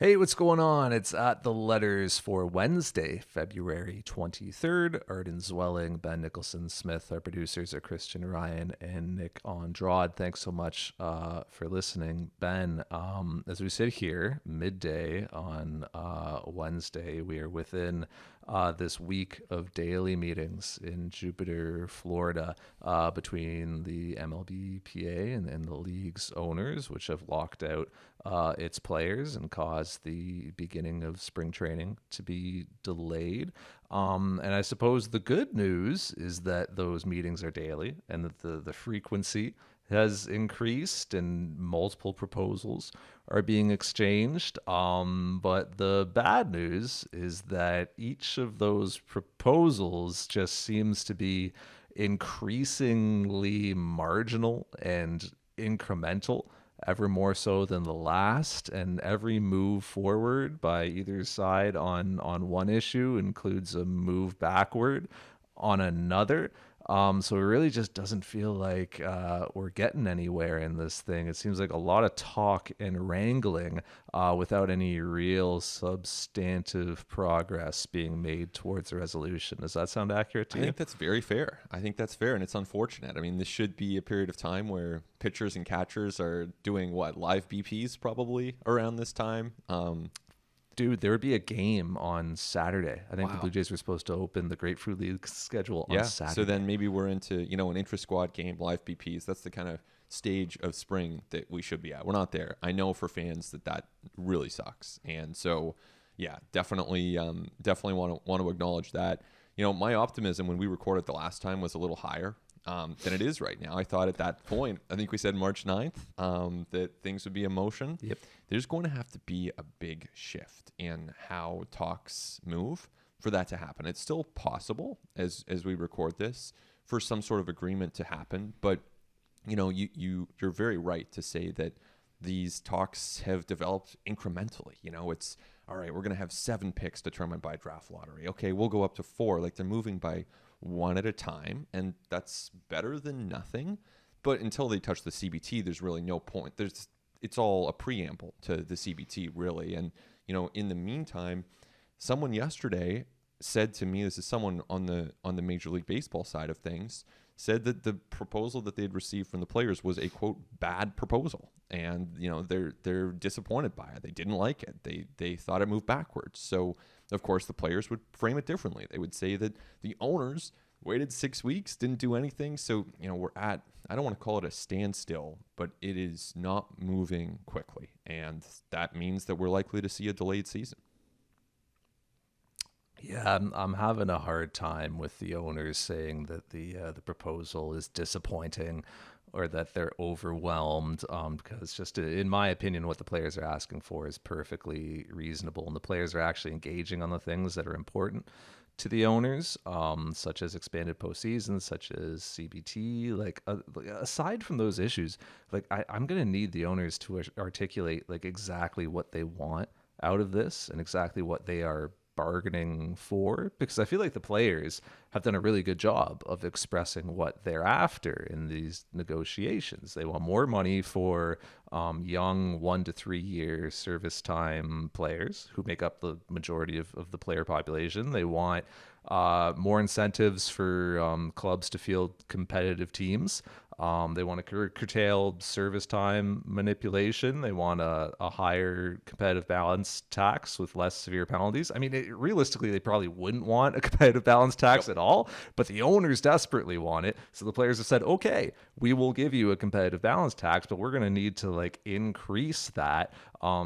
Hey, what's going on? It's at the letters for Wednesday, February 23rd. Arden Zwelling, Ben Nicholson Smith. Our producers are Christian Ryan and Nick Andrade. Thanks so much for listening. Ben, as we sit here midday on Wednesday, we are within this week of daily meetings in Jupiter, Florida, between the MLBPA and the league's owners, which have locked out its players and caused the beginning of spring training to be delayed. And I suppose the good news is that those meetings are daily and that the frequency has increased and multiple proposals are being exchanged. But the bad news is that each of those proposals just seems to be increasingly marginal and incremental, ever more so than the last, and every move forward by either side on one issue includes a move backward on another. So it really just doesn't feel like we're getting anywhere in this thing. It seems like a lot of talk and wrangling without any real substantive progress being made towards a resolution. Does that sound accurate to I you? think that's very fair. I think that's fair, and it's unfortunate. I mean, this should be a period of time where pitchers and catchers are doing live BPs probably around this time. Dude, there would be a game on Saturday. I think the Blue Wow. Jays were supposed to open the Grapefruit League schedule on Yeah. Saturday. So then maybe we're into an intra-squad game, live BPs. That's the kind of stage of spring that we should be at. We're not there. I know for fans that really sucks, and so yeah, definitely want to acknowledge that. My optimism when we recorded the last time was a little higher than it is right now. I thought at that point, I think we said March 9th, that things would be in motion. Yep. There's going to have to be a big shift in how talks move for that to happen. It's still possible as we record this for some sort of agreement to happen, but you're very right to say that these talks have developed incrementally. It's all right, we're going to have 7 picks determined by draft lottery. Okay, we'll go up to 4. Like, they're moving by one at a time, and that's better than nothing. But until they touch the CBT, there's really no point. It's all a preamble to the CBT, really. And in the meantime, someone yesterday said to me, this is someone on the Major League Baseball side of things, said that the proposal that they'd received from the players was a quote bad proposal, and they're disappointed by it. They didn't like it. They thought it moved backwards. So of course the players would frame it differently. They would say that the owners waited 6 weeks, didn't do anything. So we're at, I don't want to call it a standstill, but it is not moving quickly, and that means that we're likely to see a delayed season. Yeah, I'm having a hard time with the owners saying that the proposal is disappointing or that they're overwhelmed, because just in my opinion, what the players are asking for is perfectly reasonable, and the players are actually engaging on the things that are important to the owners, such as expanded postseason, such as CBT. Like, aside from those issues, like I'm gonna need the owners to articulate like exactly what they want out of this and exactly what they are bargaining for, because I feel like the players have done a really good job of expressing what they're after in these negotiations. They want more money for young 1 to 3 year service time players who make up the majority of the player population. They want more incentives for clubs to field competitive teams. They want to curtail service time manipulation. They want a higher competitive balance tax with less severe penalties. I mean, realistically, they probably wouldn't want a competitive balance tax at all, but the owners desperately want it. So the players have said, okay, we will give you a competitive balance tax, but we're going to need to like increase that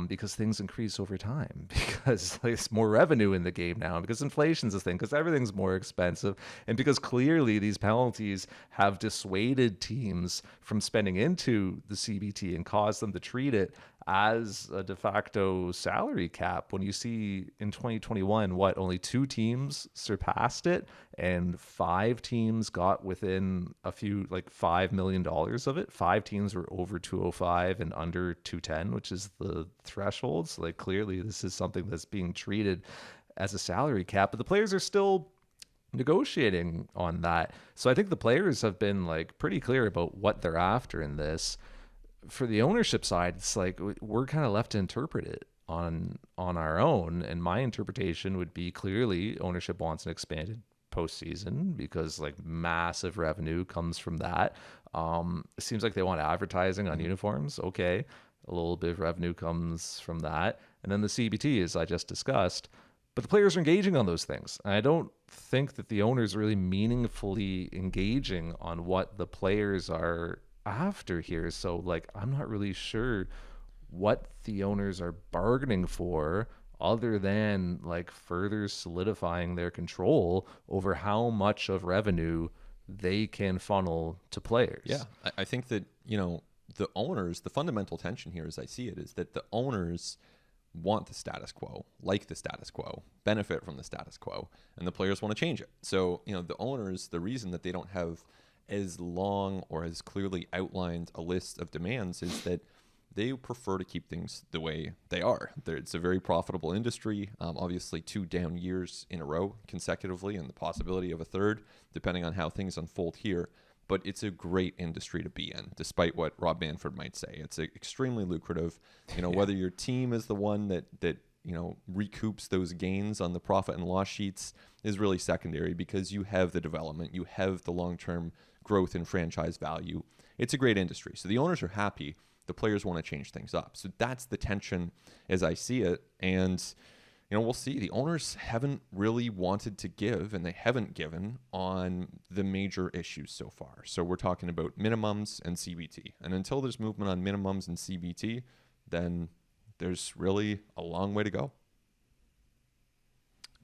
because things increase over time, because there's more revenue in the game now, because inflation's a thing, because everything's more expensive, and because clearly these penalties have dissuaded teams from spending into the CBT and caused them to treat it as a de facto salary cap. When you see in 2021, only 2 teams surpassed it, and 5 teams got within a few, like $5 million of it. 5 teams were over 205 and under 210, which is the thresholds. Like, clearly this is something that's being treated as a salary cap, but the players are still negotiating on that. So I think the players have been like pretty clear about what they're after in this. For the ownership side, it's like we're kind of left to interpret it. on our own. And my interpretation would be clearly ownership wants an expanded postseason because like massive revenue comes from that. It seems like they want advertising on uniforms. Okay, a little bit of revenue comes from that, and then the CBT, as I just discussed. But the players are engaging on those things. And I don't think that the owners are really meaningfully engaging on what the players are after here. So like, I'm not really sure what the owners are bargaining for other than like further solidifying their control over how much of revenue they can funnel to players. Yeah, I think that, the owners, the fundamental tension here as I see it is that the owners want the status quo, like the status quo, benefit from the status quo, and the players want to change it. So, the owners, the reason that they don't have as long or as clearly outlined a list of demands is that they prefer to keep things the way they are. It's a very profitable industry. Obviously, 2 down years in a row consecutively, and the possibility of a third, depending on how things unfold here. But it's a great industry to be in, despite what Rob Manfred might say. It's extremely lucrative. Whether your team is the one that recoups those gains on the profit and loss sheets is really secondary, because you have the development, you have the long-term growth in franchise value. It's a great industry. So the owners are happy. The players want to change things up. So that's the tension as I see it. And, we'll see. The owners haven't really wanted to give, and they haven't given on the major issues so far. So we're talking about minimums and CBT. And until there's movement on minimums and CBT, then there's really a long way to go.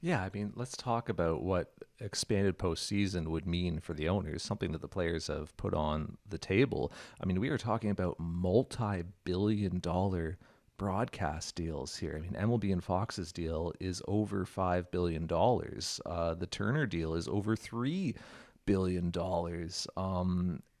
Yeah, I mean, let's talk about what expanded postseason would mean for the owners, something that the players have put on the table. I mean, we are talking about multi-billion-dollar broadcast deals here. I mean, MLB and Fox's deal is over $5 billion. The Turner deal is over $3 billion.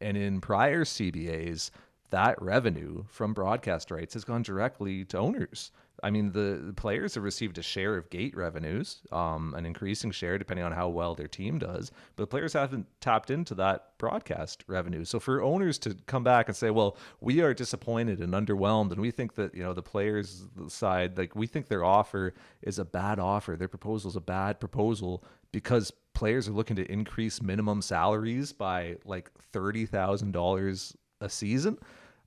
And in prior CBAs, that revenue from broadcast rights has gone directly to owners. I mean, the players have received a share of gate revenues, an increasing share depending on how well their team does, but the players haven't tapped into that broadcast revenue. So for owners to come back and say, well, we are disappointed and underwhelmed, and we think that, the players' side, like, we think their offer is a bad offer, their proposal is a bad proposal because players are looking to increase minimum salaries by like $30,000 a season.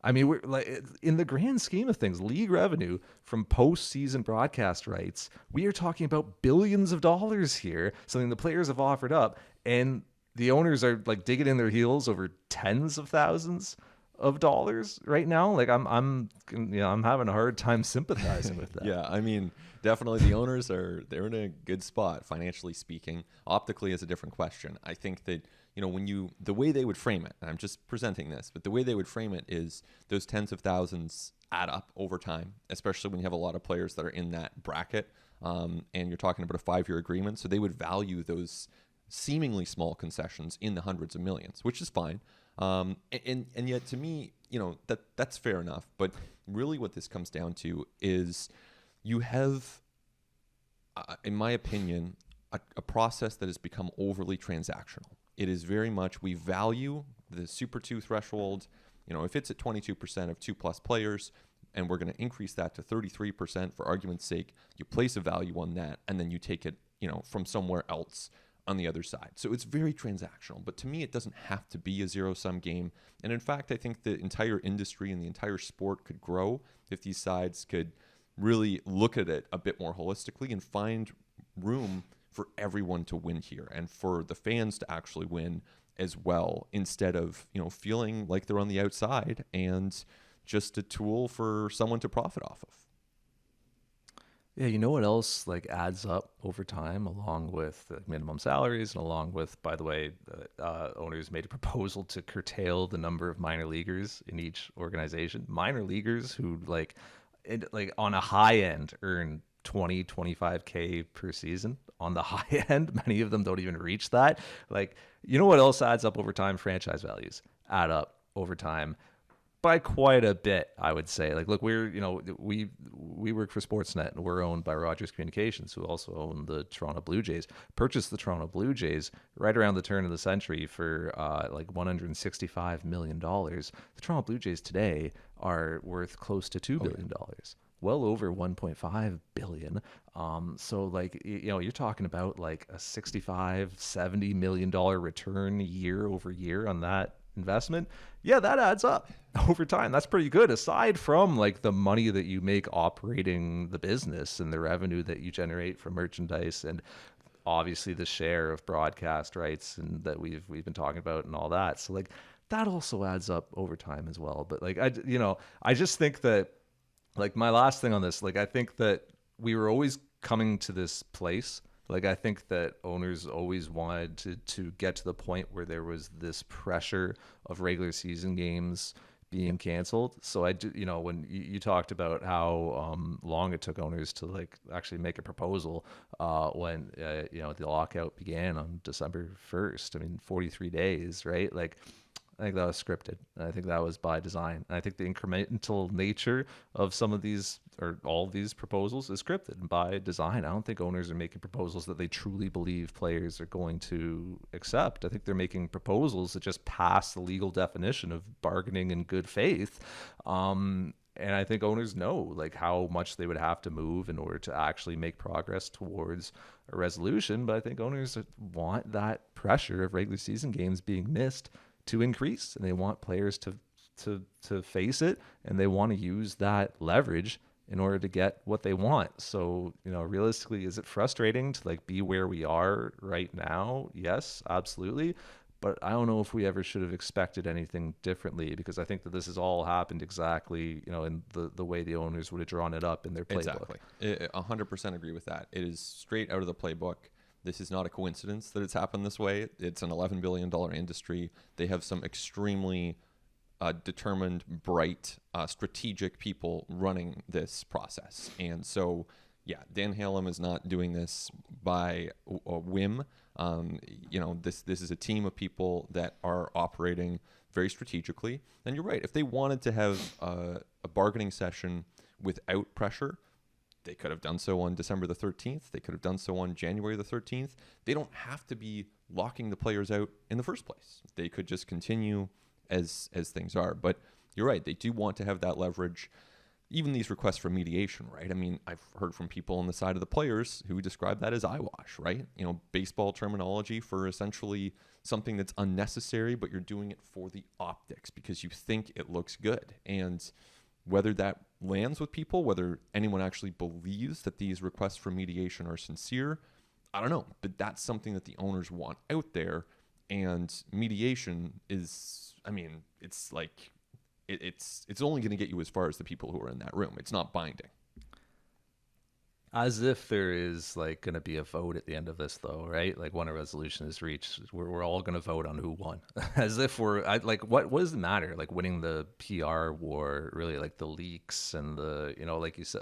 I mean, we're like, in the grand scheme of things, league revenue from postseason broadcast rights, we are talking about billions of dollars here, something the players have offered up, and the owners are like digging in their heels over tens of thousands of dollars right now. Like I'm having a hard time sympathizing with that. Yeah, I mean, definitely the owners they're in a good spot financially speaking. Optically is a different question. I think that the way they would frame it, and I'm just presenting this, but the way they would frame it is those tens of thousands add up over time, especially when you have a lot of players that are in that bracket, and you're talking about a 5-year agreement. So they would value those seemingly small concessions in the hundreds of millions, which is fine. And yet to me, that's fair enough. But really what this comes down to is you have, in my opinion, a process that has become overly transactional. It is very much, we value the Super 2 threshold. If it's at 22% of 2+ players, and we're going to increase that to 33% for argument's sake, you place a value on that, and then you take it, from somewhere else on the other side. So it's very transactional. But to me, it doesn't have to be a zero-sum game. And in fact, I think the entire industry and the entire sport could grow if these sides could really look at it a bit more holistically and find room for everyone to win here and for the fans to actually win as well, instead of, feeling like they're on the outside and just a tool for someone to profit off of. Yeah, you know what else like adds up over time, along with the minimum salaries, and along with, by the way, owners made a proposal to curtail the number of minor leaguers in each organization. Minor leaguers who on a high end earn 25K per season. On the high end, many of them don't even reach that. Like, you know what else adds up over time? Franchise values add up over time by quite a bit, I would say. Like, look, we work for Sportsnet, and we're owned by Rogers Communications, who also own the Toronto Blue Jays. Purchased the Toronto Blue Jays right around the turn of the century for like $165 million. The Toronto Blue Jays today are worth close to $2 billion. well over 1.5 billion. So like, you're talking about like a 65-70 million dollar return year over year on that investment. Yeah, that adds up over time. That's pretty good, aside from like the money that you make operating the business and the revenue that you generate from merchandise, and obviously the share of broadcast rights and that we've been talking about and all that. So like that also adds up over time as well. But like I just think that, like, my last thing on this, like, I think that we were always coming to this place. Like, I think that owners always wanted to get to the point where there was this pressure of regular season games being canceled. So I do, when you talked about how long it took owners to like actually make a proposal when the lockout began on December 1st. I mean, 43 days, right? Like, I think that was scripted. I think that was by design. And I think the incremental nature of some of these, or all of these proposals, is scripted by design. I don't think owners are making proposals that they truly believe players are going to accept. I think they're making proposals that just pass the legal definition of bargaining in good faith. And I think owners know like how much they would have to move in order to actually make progress towards a resolution. But I think owners want that pressure of regular season games being missed to increase, and they want players to face it, and they want to use that leverage in order to get what they want. So, realistically, is it frustrating to like be where we are right now? Yes, absolutely. But I don't know if we ever should have expected anything differently, because I think that this has all happened exactly, in the way the owners would have drawn it up in their playbook. Exactly. 100% agree with that. It is straight out of the playbook. This is not a coincidence that it's happened this way. It's an $11 billion industry. They have some extremely determined, bright, strategic people running this process. And so, yeah, Dan Halem is not doing this by a whim. This is a team of people that are operating very strategically. And you're right. If they wanted to have a bargaining session without pressure, they could have done so on December the 13th. They could have done so on January the 13th. They don't have to be locking the players out in the first place. They could just continue as things are. But you're right. They do want to have that leverage. Even these requests for mediation, right? I mean, I've heard from people on the side of the players who describe that as eyewash, right? Baseball terminology for essentially something that's unnecessary, but you're doing it for the optics because you think it looks good. And whether that lands with people, whether anyone actually believes that these requests for mediation are sincere, I don't know. But that's something that the owners want out there. And mediation is, I mean, it's like, it's only going to get you as far as the people who are in that room. It's not binding. As if there is like going to be a vote at the end of this, though, right? Like when a resolution is reached, we're all going to vote on who won. As if what does it matter? Like winning the PR war, really, like the leaks and the, like you said,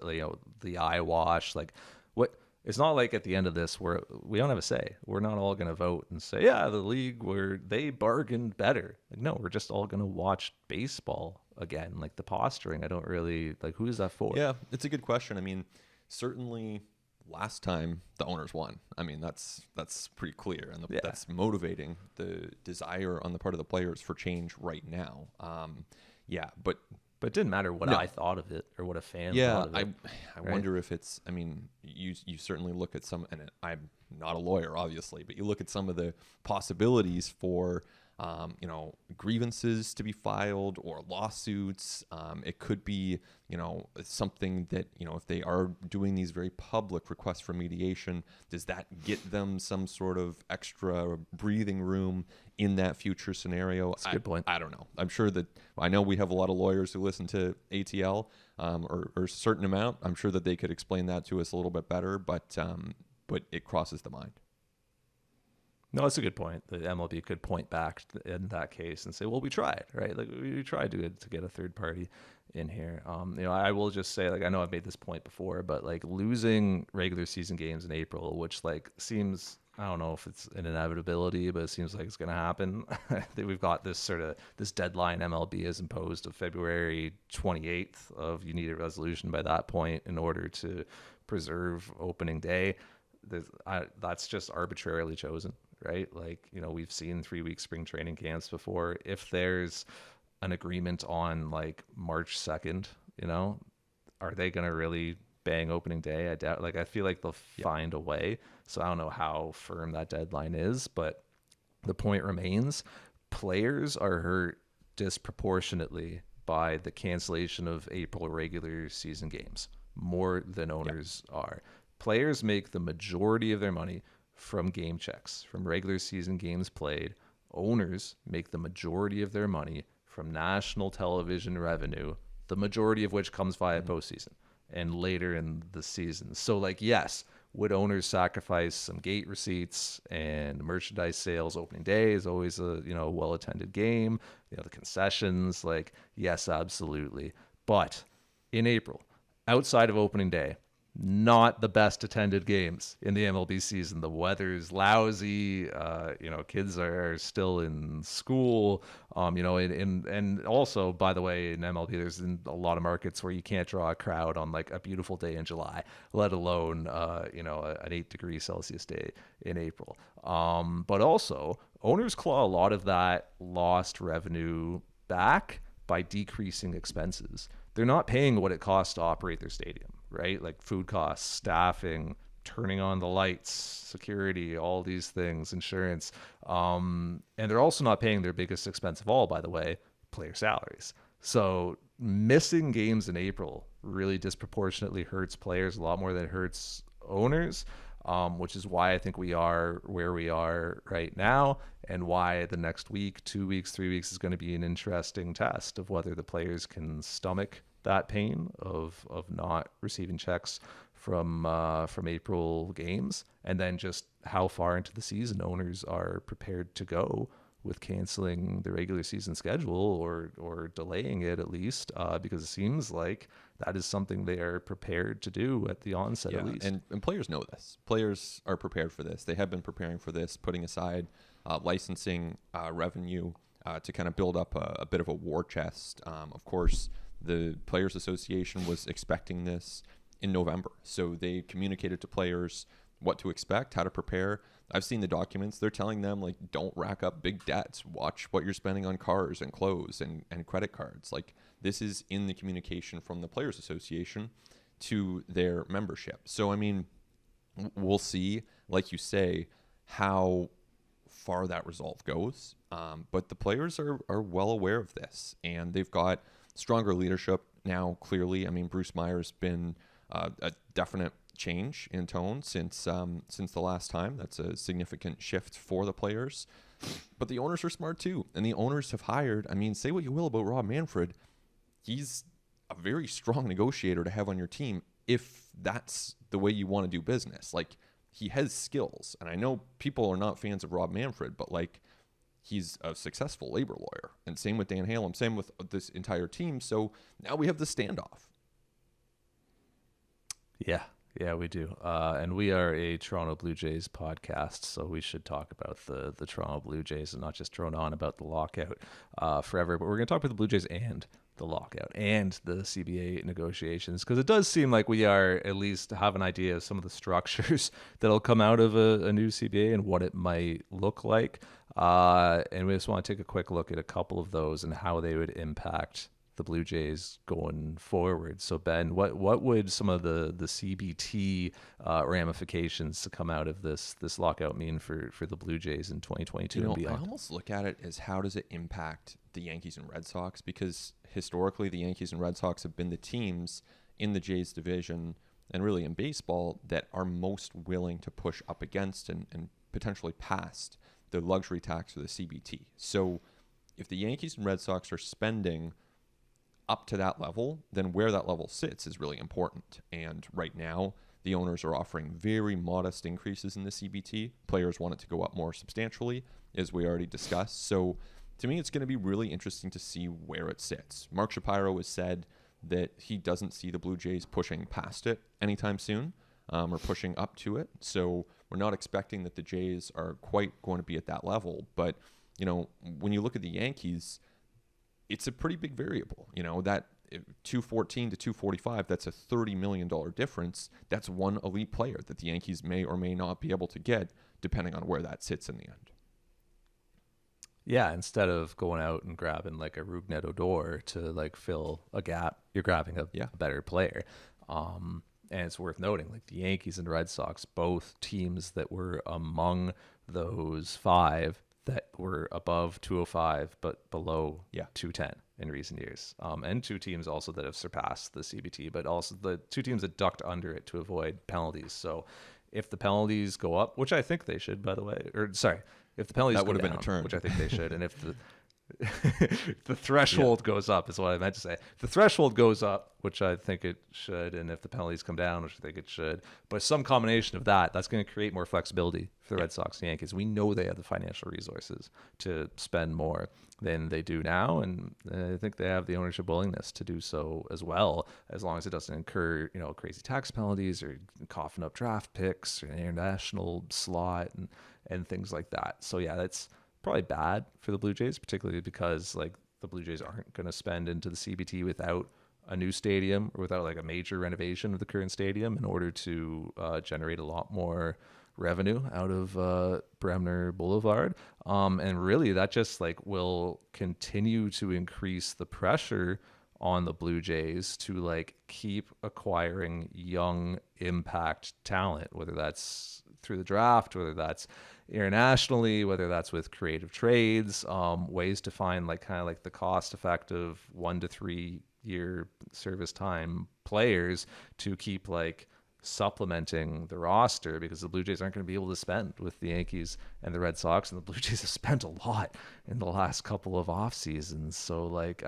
the eyewash, like what? It's not like at the end of this we don't have a say. We're not all going to vote and say, yeah, the league they bargained better. Like, no, we're just all going to watch baseball again. Like the posturing, I don't really like. Who is that for? Yeah, it's a good question. I mean, certainly last time the owners won. I mean, that's pretty clear, and that's motivating the desire on the part of the players for change right now. But it didn't matter what I thought of it or what a fan thought of it. I wonder if it's, I mean, you certainly look at some, and I'm not a lawyer, obviously, but you look at some of the possibilities for, grievances to be filed or lawsuits. It could be, something that, if they are doing these very public requests for mediation, does that get them some sort of extra breathing room in that future scenario? That's a good point. I don't know. I'm sure that, I know we have a lot of lawyers who listen to ATL or a certain amount. I'm sure that they could explain that to us a little bit better, but it crosses the mind. No, that's a good point. The MLB could point back in that case and say, well, we tried, right? Like we tried to get a third party in here. I will just say, like, I know I've made this point before, but like losing regular season games in April, which like seems, I don't know if it's an inevitability, but it seems like it's going to happen. I think we've got this deadline MLB has imposed of February 28th of you need a resolution by that point in order to preserve opening day. That's just arbitrarily chosen. Right? Like, we've seen 3-week spring training camps before. If there's an agreement on like March 2nd, are they going to really bang opening day? I doubt. Like, I feel like they'll find a way. So I don't know how firm that deadline is, but the point remains: players are hurt disproportionately by the cancellation of April regular season games more than owners are. Players make the majority of their money from game checks, from regular season games played. Owners make the majority of their money from national television revenue, the majority of which comes via postseason and later in the season. So, like, yes, would owners sacrifice some gate receipts and merchandise sales? Opening day is always a well attended game. The concessions, like, yes, absolutely. But in April, outside of opening day, not the best attended games in the MLB season. The weather's lousy. Kids are still in school. And also, by the way, in MLB, there's a lot of markets where you can't draw a crowd on like a beautiful day in July, let alone an 8 degree Celsius day in April. But also, owners claw a lot of that lost revenue back by decreasing expenses. They're not paying what it costs to operate their stadium, right? Like food costs, staffing, turning on the lights, security, all these things, insurance. And they're also not paying their biggest expense of all, by the way, player salaries. So missing games in April really disproportionately hurts players a lot more than it hurts owners, which is why I think we are where we are right now, and why the next week, 2 weeks, 3 weeks is going to be an interesting test of whether the players can stomach that pain of not receiving checks from April games, and then just how far into the season owners are prepared to go with canceling the regular season schedule or delaying it, at least, because it seems like that is something they are prepared to do at the onset, at least. And players know this. Players are prepared for this. They have been preparing for this, putting aside licensing revenue to kind of build up a bit of a war chest. Of course, the Players Association was expecting this in November, so they communicated to players what to expect, how to prepare. I've seen the documents. They're telling them, like, don't rack up big debts. Watch what you're spending on cars and clothes and credit cards. Like, this is in the communication from the Players Association to their membership. So, I mean, we'll see, like you say, how far that resolve goes. But the players are well aware of this, and they've got stronger leadership now, clearly. I mean, Bruce Meyer's been a definite change in tone since the last time. That's a significant shift for the players. But the owners are smart too, and the owners have hired, I mean, say what you will about Rob Manfred, he's a very strong negotiator to have on your team if that's the way you want to do business. Like, he has skills, and I know people are not fans of Rob Manfred, but like, he's a successful labor lawyer, and same with Dan Halem, same with this entire team. So now we have the standoff. Yeah, we do. And we are a Toronto Blue Jays podcast, so we should talk about the Toronto Blue Jays and not just drone on about the lockout forever. But we're going to talk about the Blue Jays and the lockout and the CBA negotiations, because it does seem like we are at least have an idea of some of the structures that'll come out of a new CBA and what it might look like. And we just want to take a quick look at a couple of those and how they would impact the Blue Jays going forward. So, Ben, what would some of the CBT ramifications to come out of this lockout mean for the Blue Jays in 2022 and beyond? I almost look at it as, how does it impact the Yankees and Red Sox? Because historically, the Yankees and Red Sox have been the teams in the Jays division and really in baseball that are most willing to push up against and potentially past the luxury tax or the CBT. So if the Yankees and Red Sox are spending up to that level, then where that level sits is really important. And right now, the owners are offering very modest increases in the CBT. Players want it to go up more substantially, as we already discussed. So to me, it's going to be really interesting to see where it sits. Mark Shapiro has said that he doesn't see the Blue Jays pushing past it anytime soon, or pushing up to it. So we're not expecting that the Jays are quite going to be at that level. But, when you look at the Yankees, it's a pretty big variable. That 214 to 245, that's a $30 million difference. That's one elite player that the Yankees may or may not be able to get, depending on where that sits in the end. Yeah, instead of going out and grabbing like a Rougned Odor to like fill a gap, you're grabbing Yeah. a better player. And it's worth noting, like the Yankees and Red Sox, both teams that were among those five that were above 205 but below Yeah. 210 in recent years. And two teams also that have surpassed the CBT, but also the two teams that ducked under it to avoid penalties. So if the penalties go up, which I think they should, by the way, or sorry, if the penalties That go would have been a down, turn. which I think they should, and if the the threshold goes up is what I meant to say. If the threshold goes up, which I think it should, and if the penalties come down, which I think it should, but some combination of that's going to create more flexibility for the Red Sox and Yankees. We know they have the financial resources to spend more than they do now, and I think they have the ownership willingness to do so as well, as long as it doesn't incur, crazy tax penalties or coughing up draft picks or an international slot and things like that. So yeah, that's probably bad for the Blue Jays, particularly because like the Blue Jays aren't going to spend into the CBT without a new stadium or without like a major renovation of the current stadium in order to generate a lot more revenue out of Bremner Boulevard. And really that just like will continue to increase the pressure on the Blue Jays to like keep acquiring young impact talent, whether that's through the draft, whether that's internationally, whether that's with creative trades, ways to find like kind of like the cost effective 1 to 3 year service time players to keep like supplementing the roster, because the Blue Jays aren't going to be able to spend with the Yankees and the Red Sox, and the Blue Jays have spent a lot in the last couple of off seasons. So like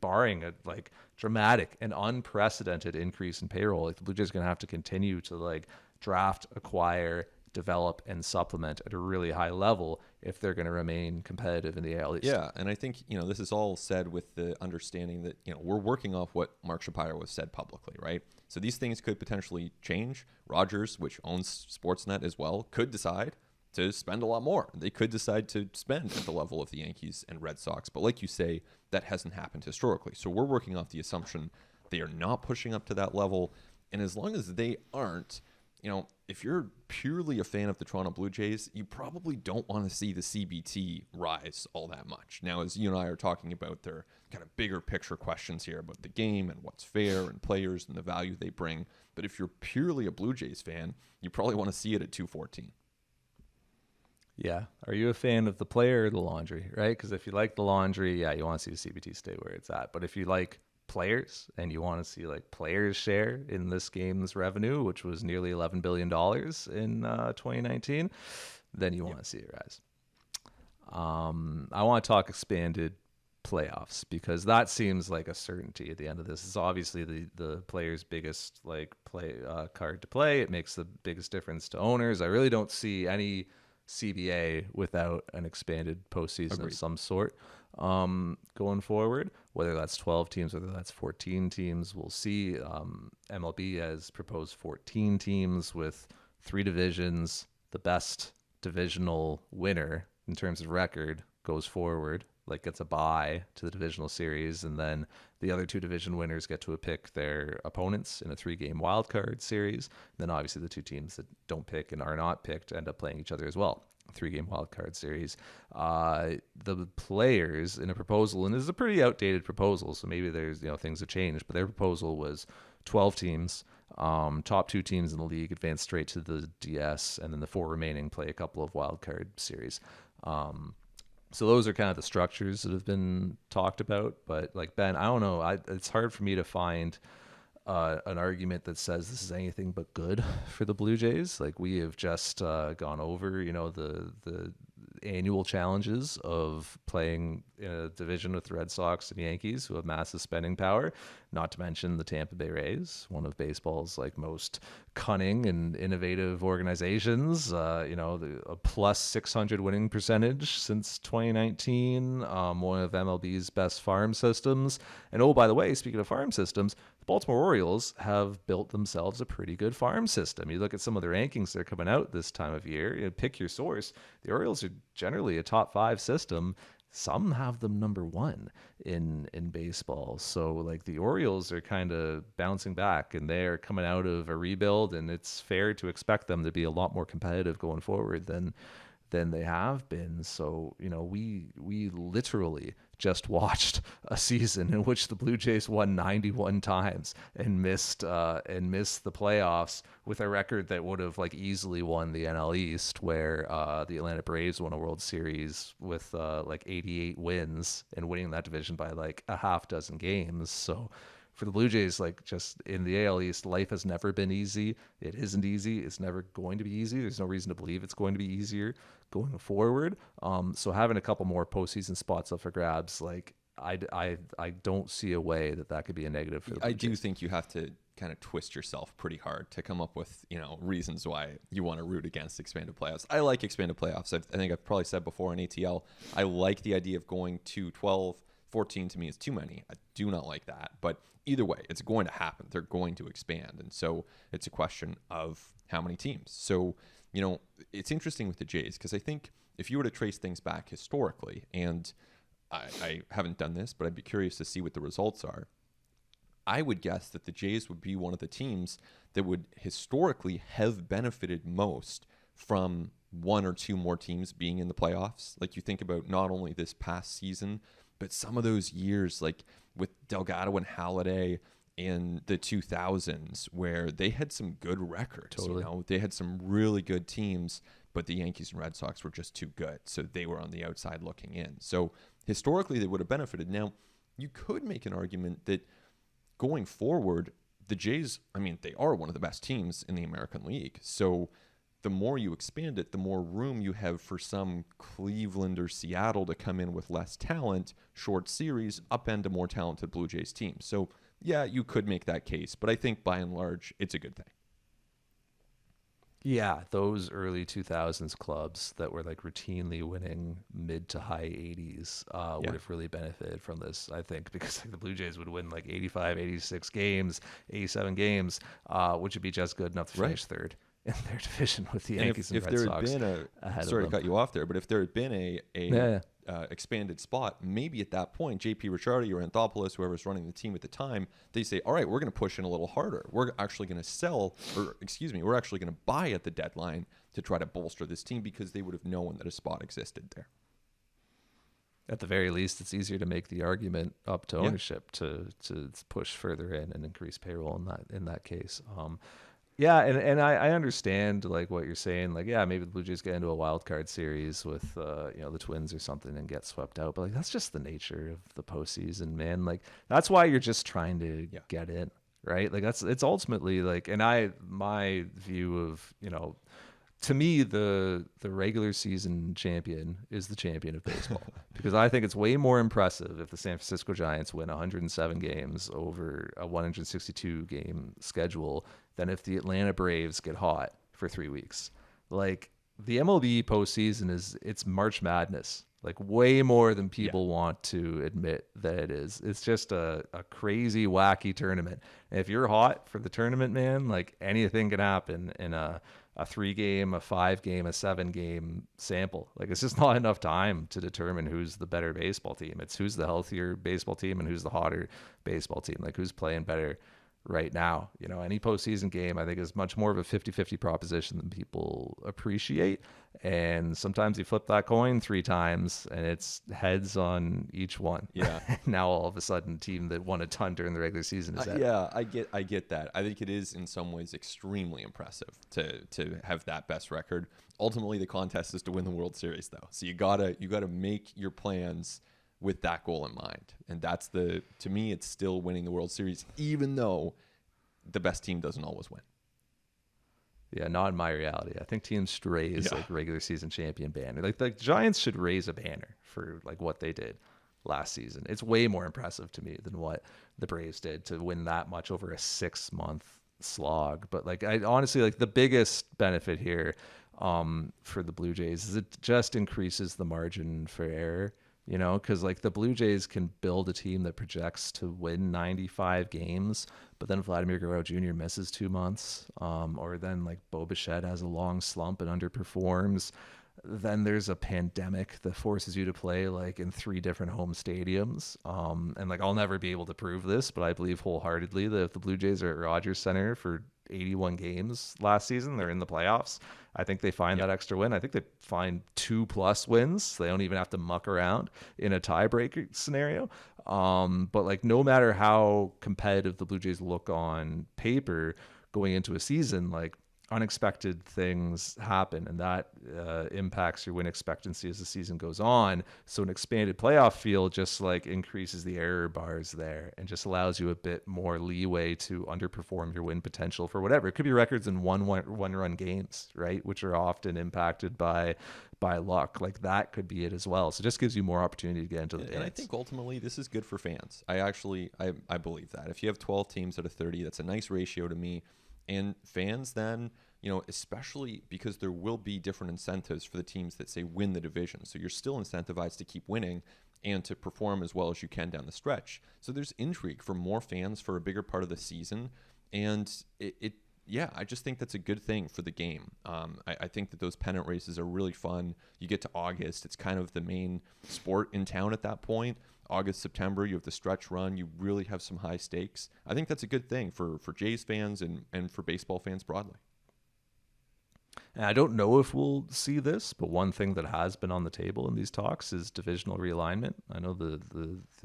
barring a like dramatic and unprecedented increase in payroll, like the Blue Jays are going to have to continue to like draft, acquire, develop, and supplement at a really high level if they're going to remain competitive in the AL East. Yeah, and I think, this is all said with the understanding that, we're working off what Mark Shapiro has said publicly, right? So these things could potentially change. Rogers, which owns Sportsnet as well, could decide to spend a lot more. They could decide to spend at the level of the Yankees and Red Sox. But like you say, that hasn't happened historically. So we're working off the assumption they are not pushing up to that level. And as long as they aren't, if you're purely a fan of the Toronto Blue Jays, you probably don't want to see the CBT rise all that much. Now, as you and I are talking about their kind of bigger picture questions here about the game and what's fair and players and the value they bring. But if you're purely a Blue Jays fan, you probably want to see it at 214. Yeah. Are you a fan of the player or the laundry, right? Because if you like the laundry, yeah, you want to see the CBT stay where it's at. But if you like players and you want to see like players share in this game's revenue, which was nearly $11 billion in 2019, then you want to see it rise. I want to talk expanded playoffs, because that seems like a certainty at the end of this. It's obviously the player's biggest like play card to play. It makes the biggest difference to owners. I really don't see any CBA without an expanded postseason Agreed. of some sort going forward, whether that's 12 teams, whether that's 14 teams, we'll see. MLB has proposed 14 teams with 3 divisions. The best divisional winner in terms of record goes forward, like gets a bye to the divisional series, and then the other 2 division winners get to pick their opponents in a 3-game wild card series. And then obviously the 2 teams that don't pick and are not picked end up playing each other as well. 3-game wild card series. The players in a proposal, and this is a pretty outdated proposal, so maybe there's things have changed, but their proposal was 12 teams. Top 2 teams in the league advance straight to the DS, and then the 4 remaining play a couple of wild card series. So those are kind of the structures that have been talked about. But like Ben, I don't know. It's hard for me to find an argument that says this is anything but good for the Blue Jays. Like we have just gone over, the annual challenges of playing in a division with the Red Sox and Yankees, who have massive spending power, not to mention the Tampa Bay Rays, one of baseball's like most cunning and innovative organizations, a plus 600 winning percentage since 2019, one of MLB's best farm systems. And oh, by the way, speaking of farm systems, the Baltimore Orioles have built themselves a pretty good farm system. You look at some of the rankings that are coming out this time of year, pick your source. The Orioles are generally a top 5 system. Some have them number 1 in baseball. So like the Orioles are kind of bouncing back, and they're coming out of a rebuild, and it's fair to expect them to be a lot more competitive going forward than than they have been. So, we literally just watched a season in which the Blue Jays won 91 times and missed the playoffs with a record that would have like easily won the NL East, where the Atlanta Braves won a World Series with like 88 wins and winning that division by like a half dozen games. So for the Blue Jays, like just in the AL East, life has never been easy. It isn't easy. It's never going to be easy. There's no reason to believe it's going to be easier going forward. So having a couple more postseason spots up for grabs, like I don't see a way that could be a negative for the Blue I Jays. do think you have to kind of twist yourself pretty hard to come up with, reasons why you want to root against expanded playoffs. I like expanded playoffs. I think I've probably said before in ATL, I like the idea of going to 12. 14 to me is too many. I do not like that. But either way, it's going to happen. They're going to expand. And so it's a question of how many teams. So, it's interesting with the Jays because I think if you were to trace things back historically, and I haven't done this, but I'd be curious to see what the results are. I would guess that the Jays would be one of the teams that would historically have benefited most from one or two more teams being in the playoffs. Like you think about not only this past season, but some of those years, like with Delgado and Halladay in the 2000s, where they had some good records. Totally. They had some really good teams, but the Yankees and Red Sox were just too good. So they were on the outside looking in. So historically, they would have benefited. Now, you could make an argument that going forward, the Jays, they are one of the best teams in the American League. So the more you expand it, the more room you have for some Cleveland or Seattle to come in with less talent, short series, upend a more talented Blue Jays team. So, yeah, you could make that case, but I think by and large, it's a good thing. Yeah, those early 2000s clubs that were like routinely winning mid to high 80s would have really benefited from this, I think, because like, the Blue Jays would win like 85, 86 games, 87 games, which would be just good enough to finish third in their division with the Yankees and Red Sox. If there had been sorry to cut you off there, but if there had been a expanded spot, maybe at that point, JP Ricciardi or Anthopoulos, whoever's running the team at the time, they say, all right, we're going to push in a little harder. We're actually going to we're actually going to buy at the deadline to try to bolster this team because they would have known that a spot existed there. At the very least, it's easier to make the argument up to ownership to push further in and increase payroll in that case. Yeah, and I understand like what you're saying. Like, yeah, maybe the Blue Jays get into a wild card series with the Twins or something and get swept out. But like that's just the nature of the postseason, man. Like that's why you're just trying to get in, right? Like it's ultimately like, and my view of to me the regular season champion is the champion of baseball because I think it's way more impressive if the San Francisco Giants win 107 games over a 162 game schedule than if the Atlanta Braves get hot for 3 weeks. Like the MLB postseason it's March Madness, like way more than people want to admit that it is. It's just a crazy, wacky tournament. And if you're hot for the tournament, man, like anything can happen in a 3-game, a 5-game, a 7-game sample. Like it's just not enough time to determine who's the better baseball team. It's who's the healthier baseball team and who's the hotter baseball team. Like who's playing better right now. Any postseason game, I think, is much more of a 50-50 proposition than people appreciate. And sometimes you flip that coin 3 times and it's heads on each one. Yeah. Now all of a sudden, team that won a ton during the regular season is I get that. I think it is in some ways extremely impressive to have that best record. Ultimately, the contest is to win the World Series, though. So you gotta make your plans with that goal in mind. And that's to me, it's still winning the World Series, even though the best team doesn't always win. Yeah, not in my reality. I think teams should raise like regular season champion banner. Like the Giants should raise a banner for like what they did last season. It's way more impressive to me than what the Braves did to win that much over a 6-month slog. But like I honestly like the biggest benefit here for the Blue Jays is it just increases the margin for error. Because like the Blue Jays can build a team that projects to win 95 games, but then Vladimir Guerrero Jr. misses 2 months, or then like Bo Bichette has a long slump and underperforms. then there's a pandemic that forces you to play like in 3 different home stadiums. And like I'll never be able to prove this, but I believe wholeheartedly that if the Blue Jays are at Rogers Center for 81 games last season, they're in the playoffs. I think they find that extra win. I think they find 2+ wins. So they don't even have to muck around in a tiebreaker scenario. But like no matter how competitive the Blue Jays look on paper going into a season, like unexpected things happen, and that impacts your win expectancy as the season goes on. So an expanded playoff field just like increases the error bars there and just allows you a bit more leeway to underperform your win potential for whatever. It could be records in one run games, right, which are often impacted by luck. Like that could be it as well. So it just gives you more opportunity to get into the dance. And I think ultimately this is good for fans. I believe that if you have 12 teams out of 30, that's a nice ratio to me. And fans then, especially because there will be different incentives for the teams that say win the division. So you're still incentivized to keep winning and to perform as well as you can down the stretch. So there's intrigue for more fans for a bigger part of the season. And I just think that's a good thing for the game. I think that those pennant races are really fun. You get to August, it's kind of the main sport in town at that point. August, September, you have the stretch run. You really have some high stakes. I think that's a good thing for Jays fans and for baseball fans broadly. And I don't know if we'll see this, but one thing that has been on the table in these talks is divisional realignment. I know the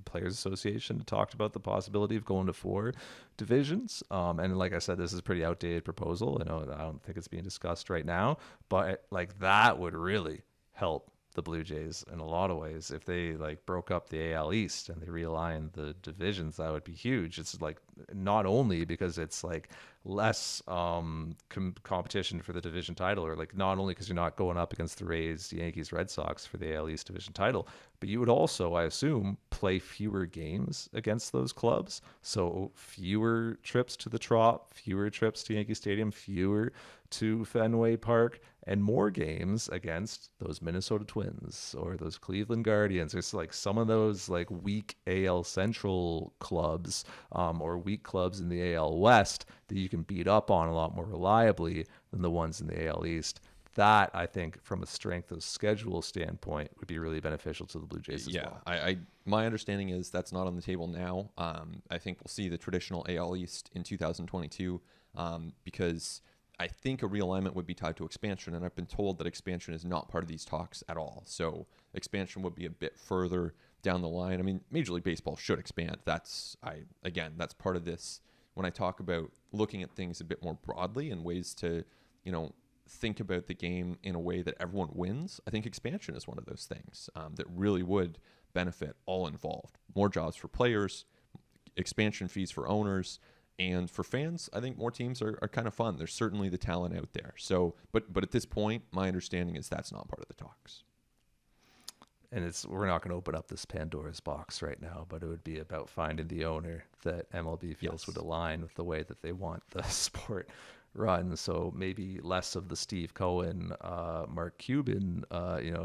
Players Association talked about the possibility of going to 4 divisions. And like I said, this is a pretty outdated proposal. I don't think it's being discussed right now, but like that would really help the Blue Jays in a lot of ways. If they like broke up the AL East and they realigned the divisions, that would be huge. It's like not only because it's like less competition for the division title, or like not only because you're not going up against the Rays, Yankees, Red Sox for the AL East division title, but you would also, I assume, play fewer games against those clubs. So fewer trips to the Trop, fewer trips to Yankee Stadium, fewer to Fenway Park, and more games against those Minnesota Twins or those Cleveland Guardians. There's like some of those like weak AL Central clubs or weak clubs in the AL West that you can beat up on a lot more reliably than the ones in the AL East. That, I think, from a strength of schedule standpoint, would be really beneficial to the Blue Jays as well. My understanding is that's not on the table now. I think we'll see the traditional AL East in 2022 because I think a realignment would be tied to expansion, and I've been told that expansion is not part of these talks at all. So expansion would be a bit further down the line. I mean, Major League Baseball should expand. That's part of this. When I talk about looking at things a bit more broadly and ways to, think about the game in a way that everyone wins, I think expansion is one of those things that really would benefit all involved. More jobs for players, expansion fees for owners. And for fans, I think more teams are kind of fun. There's certainly the talent out there. So, but at this point, my understanding is that's not part of the talks. And we're not going to open up this Pandora's box right now, but it would be about finding the owner that MLB feels would align with the way that they want the sport run. So maybe less of the Steve Cohen, Mark Cuban,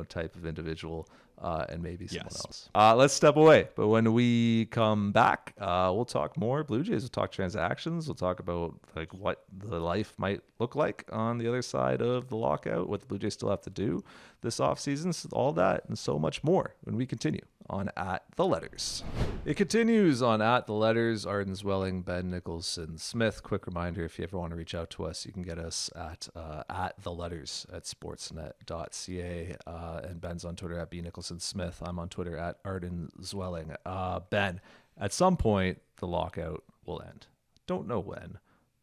type of individual, and maybe someone else. Let's step away. But when we come back, we'll talk more Blue Jays. We'll talk transactions. We'll talk about like what the life might look like on the other side of the lockout, what the Blue Jays still have to do this offseason, all that and so much more when we continue on At the Letters. It continues on At the Letters. Arden Zwelling, Ben Nicholson Smith. Quick reminder, if you ever want to reach out to us, you can get us at the letters at sportsnet.ca. And Ben's on Twitter at B Nicholson Smith. I'm on Twitter at Arden Zwelling. Ben, at some point the lockout will end. Don't know when,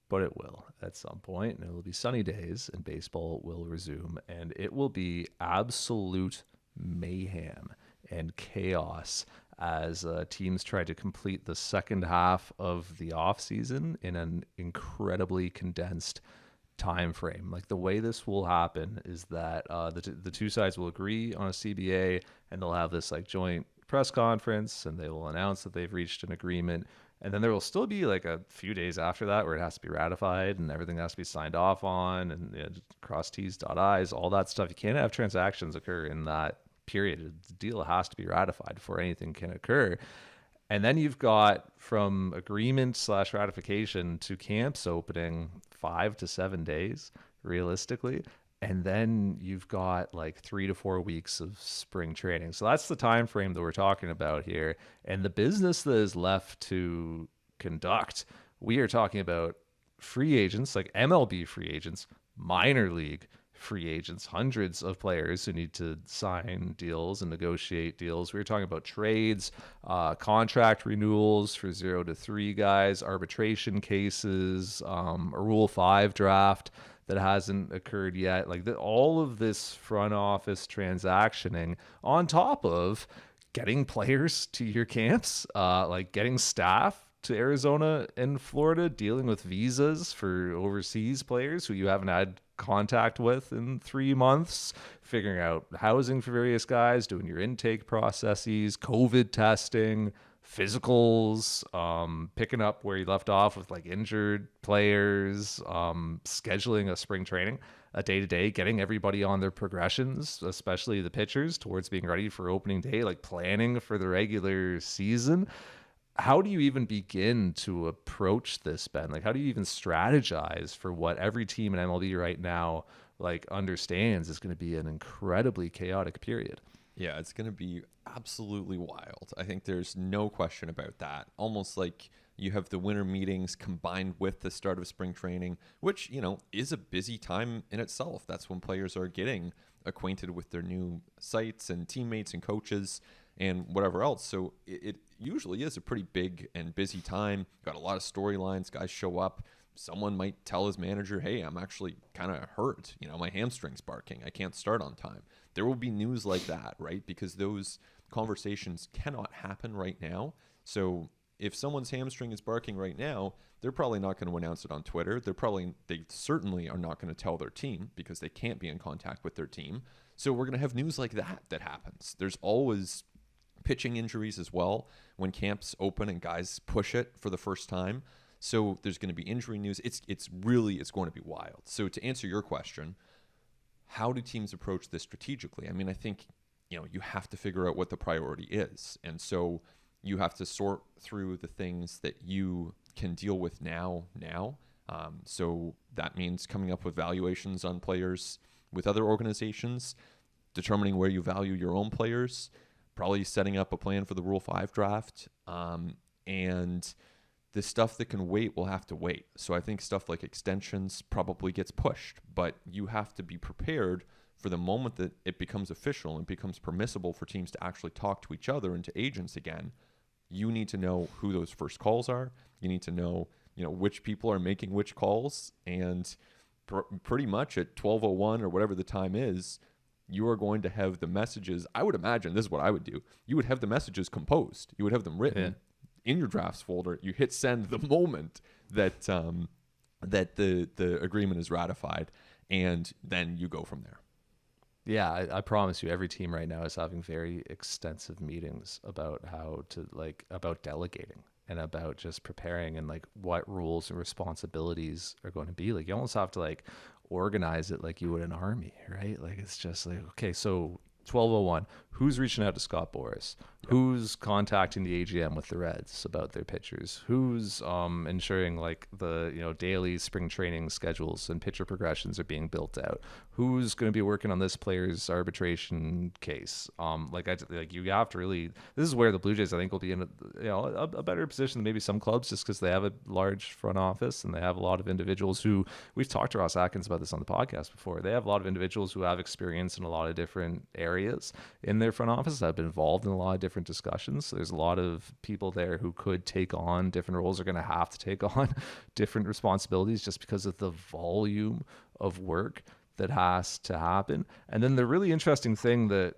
but it will at some point, and it will be sunny days, and baseball will resume, and it will be absolute mayhem and chaos as teams try to complete the second half of the offseason in an incredibly condensed time frame. Like the way this will happen is that the two sides will agree on a CBA, and they'll have this like joint press conference, and they will announce that they've reached an agreement. And then there will still be like a few days after that where it has to be ratified and everything has to be signed off on and cross T's, dot I's, all that stuff. You can't have transactions occur in that period. The deal has to be ratified before anything can occur. And then you've got from agreement / ratification to camps opening 5 to 7 days, realistically. and then you've got like 3 to 4 weeks of spring training. So that's the time frame that we're talking about here. And the business that is left to conduct, we are talking about free agents, like MLB free agents, minor league free agents, hundreds of players who need to sign deals and negotiate deals. We were talking about trades, contract renewals for 0 to 3 guys, arbitration cases, a Rule 5 draft that hasn't occurred yet. Like all of this front office transactioning on top of getting players to your camps, like getting staff to Arizona and Florida, dealing with visas for overseas players who you haven't had contact with in 3 months, figuring out housing for various guys, doing your intake processes, COVID testing, physicals, picking up where you left off with like injured players, scheduling a spring training, a day-to-day, getting everybody on their progressions, especially the pitchers, towards being ready for opening day, like planning for the regular season. How do you even begin to approach this, Ben? Like, how do you even strategize for what every team in MLB right now like understands is going to be an incredibly chaotic period? Yeah, it's going to be absolutely wild. I think there's no question about that. Almost like you have the winter meetings combined with the start of spring training, which, you know, is a busy time in itself. That's when players are getting acquainted with their new sites and teammates and coaches and whatever else. So it usually is a pretty big and busy time. Got a lot of storylines. Guys show up. Someone might tell his manager, hey, I'm actually kind of hurt. You know, my hamstring's barking. I can't start on time. There will be news like that, right? Because those conversations cannot happen right now. So if someone's hamstring is barking right now, they're probably not going to announce it on Twitter. They certainly are not going to tell their team because they can't be in contact with their team. So we're going to have news like that happens. There's always pitching injuries as well when camps open and guys push it for the first time. So there's going to be injury news. It's going to be wild. So to answer your question, how do teams approach this strategically? I mean, I think, you know, you have to figure out what the priority is. And so you have to sort through the things that you can deal with now. So that means coming up with valuations on players with other organizations, determining where you value your own players, probably setting up a plan for the Rule 5 draft, and the stuff that can wait will have to wait. So I think stuff like extensions probably gets pushed, but you have to be prepared for the moment that it becomes official and becomes permissible for teams to actually talk to each other and to agents again. You need to know who those first calls are. You need to know, which people are making which calls, and pretty much at 12:01 or whatever the time is, you are going to have the messages. I would imagine this is what I would do. You would have the messages composed. You would have them written in your drafts folder. You hit send the moment that that the agreement is ratified, and then you go from there. Yeah, I promise you, every team right now is having very extensive meetings about about delegating and about just preparing and like what rules and responsibilities are going to be. Like you almost have to like organize it like you would an army, right? Like it's just like, okay, so 12:01, who's reaching out to Scott Boras? Yep. Who's contacting the AGM with the Reds about their pitchers? Who's ensuring like the daily spring training schedules and pitcher progressions are being built out? Who's going to be working on this player's arbitration case? You have to really. This is where the Blue Jays I think will be in a better position than maybe some clubs, just because they have a large front office and they have a lot of individuals who we've talked to Ross Atkins about this on the podcast before. They have a lot of individuals who have experience in a lot of different areas in their front office that have been involved in a lot of different discussions. So there's a lot of people there who could take on different roles, are going to have to take on different responsibilities just because of the volume of work that has to happen. And then the really interesting thing that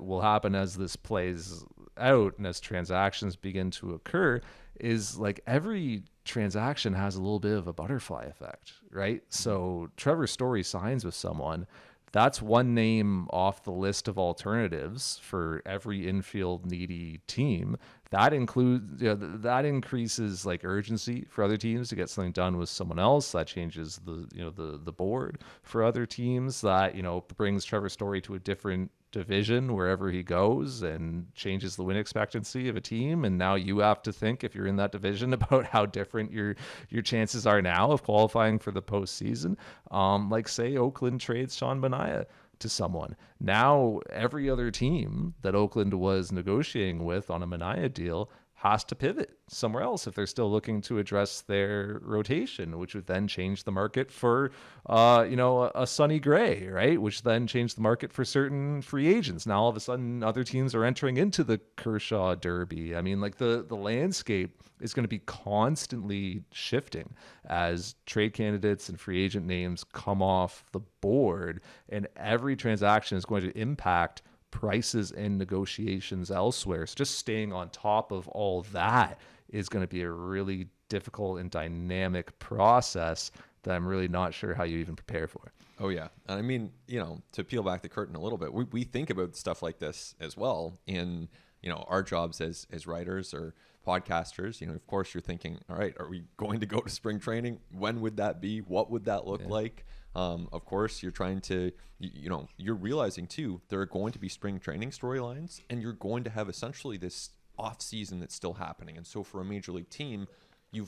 will happen as this plays out and as transactions begin to occur is like every transaction has a little bit of a butterfly effect, right? So Trevor Story signs with someone. That's one name off the list of alternatives for every infield needy team that includes, that increases like urgency for other teams to get something done with someone else. That changes the board for other teams. That brings Trevor Story to a different division wherever he goes and changes the win expectancy of a team. And now you have to think, if you're in that division, about how different your chances are now of qualifying for the postseason. Like say Oakland trades Sean Manaea to someone. Now every other team that Oakland was negotiating with on a Manaea deal has to pivot somewhere else if they're still looking to address their rotation, which would then change the market for, a Sonny Gray, right? Which then changed the market for certain free agents. Now all of a sudden, other teams are entering into the Kershaw Derby. I mean, like the landscape is going to be constantly shifting as trade candidates and free agent names come off the board, and every transaction is going to impact prices and negotiations elsewhere. So just staying on top of all that is going to be a really difficult and dynamic process that I'm really not sure how you even prepare for. Oh yeah. And I mean, to peel back the curtain a little bit, we think about stuff like this as well in, our jobs as writers or podcasters. Of course you're thinking, all right, are we going to go to spring training? When would that be? What would that look like? Of course, you're trying to, you're realizing too, there are going to be spring training storylines, and you're going to have essentially this off season that's still happening. And so for a major league team, you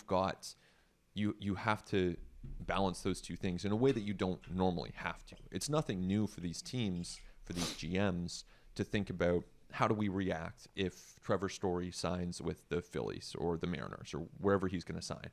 have to balance those two things in a way that you don't normally have to. It's nothing new for these teams, for these GMs, to think about how do we react if Trevor Story signs with the Phillies or the Mariners or wherever he's going to sign.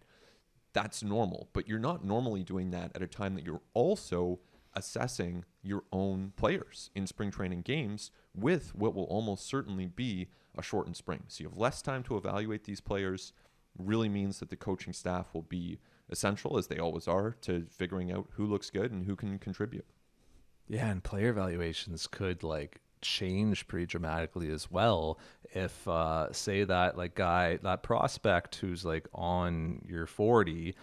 That's normal, but you're not normally doing that at a time that you're also assessing your own players in spring training games with what will almost certainly be a shortened spring. So you have less time to evaluate these players. Really means that the coaching staff will be essential, as they always are, to figuring out who looks good and who can contribute. Yeah, and player evaluations could change pretty dramatically as well if say that prospect who's on your 40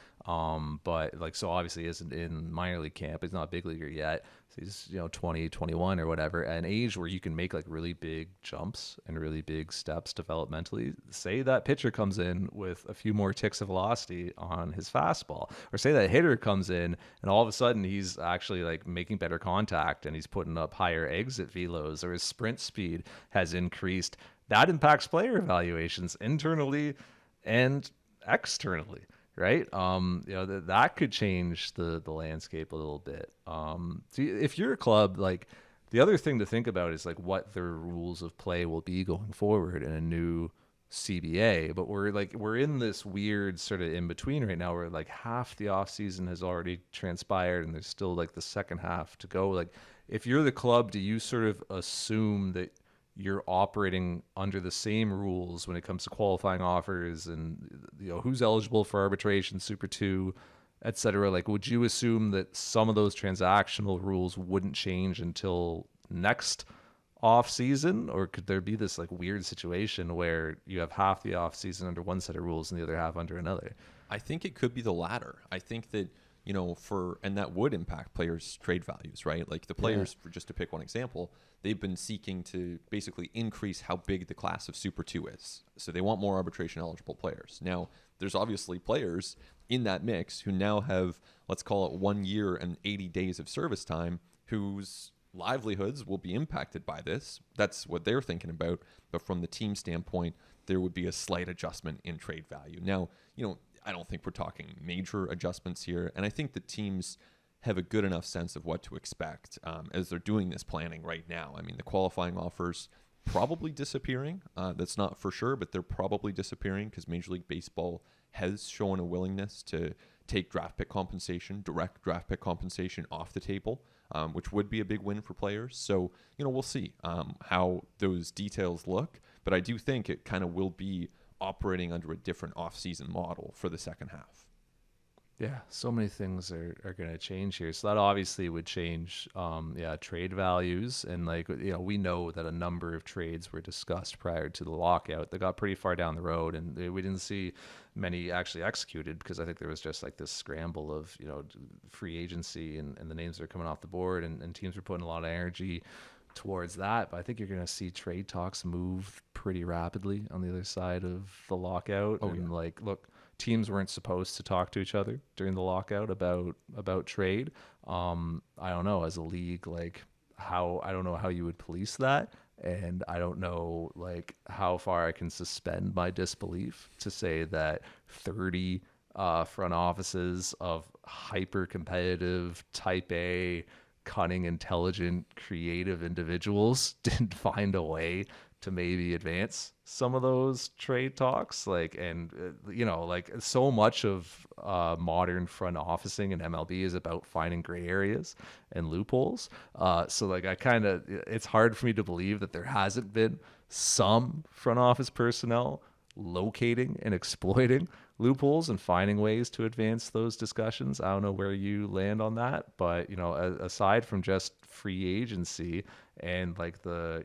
but so obviously isn't in minor league camp, he's not a big leaguer yet, so he's 20, 21 or whatever, an age where you can make really big jumps and really big steps developmentally. Say that pitcher comes in with a few more ticks of velocity on his fastball, or say that hitter comes in and all of a sudden he's actually making better contact and he's putting up higher exit velos, or his sprint speed has increased. That impacts player evaluations internally and externally, right? That could change the landscape a little bit. So if you're a club, the other thing to think about is what their rules of play will be going forward in a new CBA. But we're in this weird sort of in between right now where half the off season has already transpired and there's still the second half to go. If you're the club, do you sort of assume that you're operating under the same rules when it comes to qualifying offers and who's eligible for arbitration, Super 2, et cetera? Would you assume that some of those transactional rules wouldn't change until next off season, or could there be this weird situation where you have half the off season under one set of rules and the other half under another? I think it could be the latter. I think that and that would impact players' trade values, right? The players, for just to pick one example, they've been seeking to basically increase how big the class of Super 2 is. So they want more arbitration eligible players. Now, there's obviously players in that mix who now have, let's call it 1 year and 80 days of service time, whose livelihoods will be impacted by this. That's what they're thinking about. But from the team standpoint, there would be a slight adjustment in trade value. Now, I don't think we're talking major adjustments here. And I think the teams have a good enough sense of what to expect as they're doing this planning right now. I mean, the qualifying offers probably disappearing. That's not for sure, but they're probably disappearing because Major League Baseball has shown a willingness to take draft pick compensation, direct draft pick compensation off the table, which would be a big win for players. So, we'll see how those details look. But I do think it kind of will be operating under a different off-season model for the second half. Yeah, so many things are going to change here. So that obviously would change, trade values. And we know that a number of trades were discussed prior to the lockout that got pretty far down the road. And we didn't see many actually executed because I think there was just this scramble of, free agency and the names that are coming off the board. And teams were putting a lot of energy towards that. But I think you're going to see trade talks move pretty rapidly on the other side of the lockout. Oh, And yeah. like, look, teams weren't supposed to talk to each other during the lockout about trade. I don't know, as a league, like how I don't know how you would police that. And I don't know like how far I can suspend my disbelief to say that 30 front offices of hyper competitive type A, cunning, intelligent, creative individuals didn't find a way to maybe advance some of those trade talks. Like, and like so much of modern front officing and MLB is about finding gray areas and loopholes. So like it's hard for me to believe that there hasn't been some front office personnel locating and exploiting loopholes and finding ways to advance those discussions. I don't know where you land on that, but aside from just free agency and like the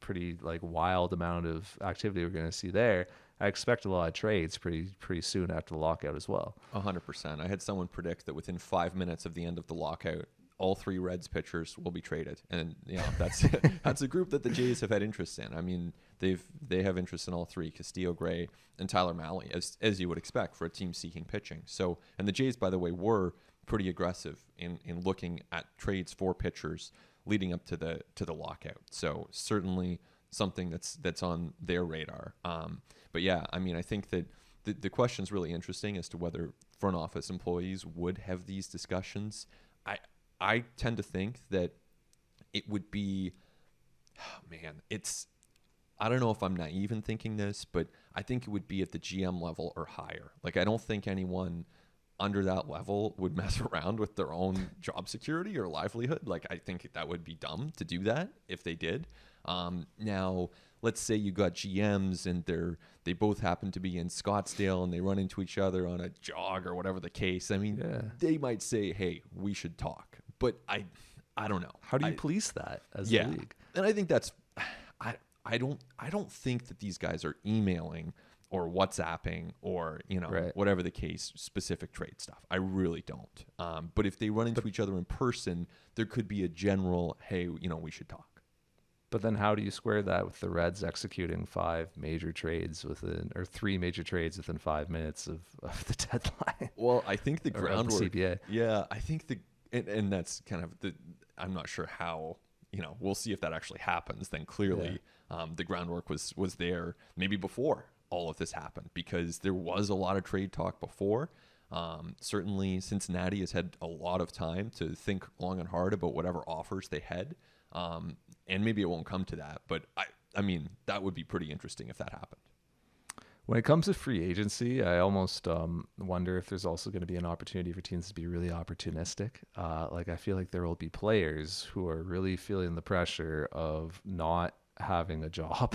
pretty like wild amount of activity we're going to see there, I expect a lot of trades pretty soon after the lockout as well. 100%. I had someone predict that within 5 minutes of the end of the lockout, all three Reds pitchers will be traded, and that's that's a group that the Jays have had interest in. I mean, they have interest in all three: Castillo, Gray, and Tyler Mahle, as you would expect for a team seeking pitching. So, and the Jays, by the way, were pretty aggressive in looking at trades for pitchers leading up to the lockout. So certainly something that's on their radar. But yeah, I mean, I think that the question is really interesting as to whether front office employees would have these discussions. I tend to think that it would be, I don't know if I'm naive in thinking this, but I think it would be at the GM level or higher. Like, I don't think anyone under that level would mess around with their own job security or livelihood. Like, I think that would be dumb to do that if they did. Now, let's say you got GMs and they both happen to be in Scottsdale and they run into each other on a jog or whatever the case. I mean, They might say, hey, we should talk. But I don't know. How do you police that as a league? And I think that's I don't think that these guys are emailing or WhatsApping or whatever the case, specific trade stuff. I really don't. But if they run into each other in person, there could be a general, hey, we should talk. But then how do you square that with the Reds executing 3 major trades within 5 minutes of the deadline? Well, I think the groundwork. CBA. Yeah, I think and that's kind of I'm not sure how. We'll see if that actually happens. Then clearly, the groundwork was there maybe before all of this happened, because there was a lot of trade talk before. Certainly, Cincinnati has had a lot of time to think long and hard about whatever offers they had. And maybe it won't come to that, but I mean, that would be pretty interesting if that happened. When it comes to free agency, I almost wonder if there's also going to be an opportunity for teams to be really opportunistic. Like, I feel like there will be players who are really feeling the pressure of not having a job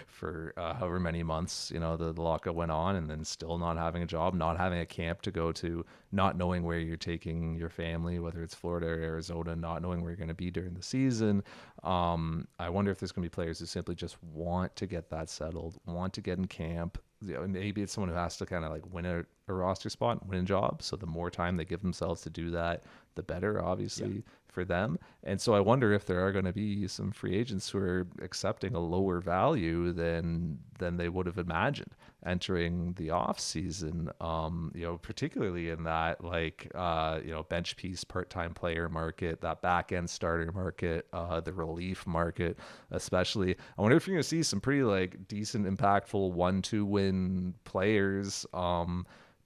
for however many months the lockout went on, and then still not having a job, not having a camp to go to, not knowing where you're taking your family, whether it's Florida or Arizona, not knowing where you're going to be during the season. I wonder if there's going to be players who simply just want to get that settled, want to get in camp. Maybe it's someone who has to kind of like win a roster spot, win a job. So the more time they give themselves to do that, the better, obviously, for them. And so I wonder if there are going to be some free agents who are accepting a lower value than they would have imagined entering the off season. Particularly in that bench piece, part-time player market, that back end starter market, the relief market, especially. I wonder if you're going to see some pretty like decent, impactful 1-2 win players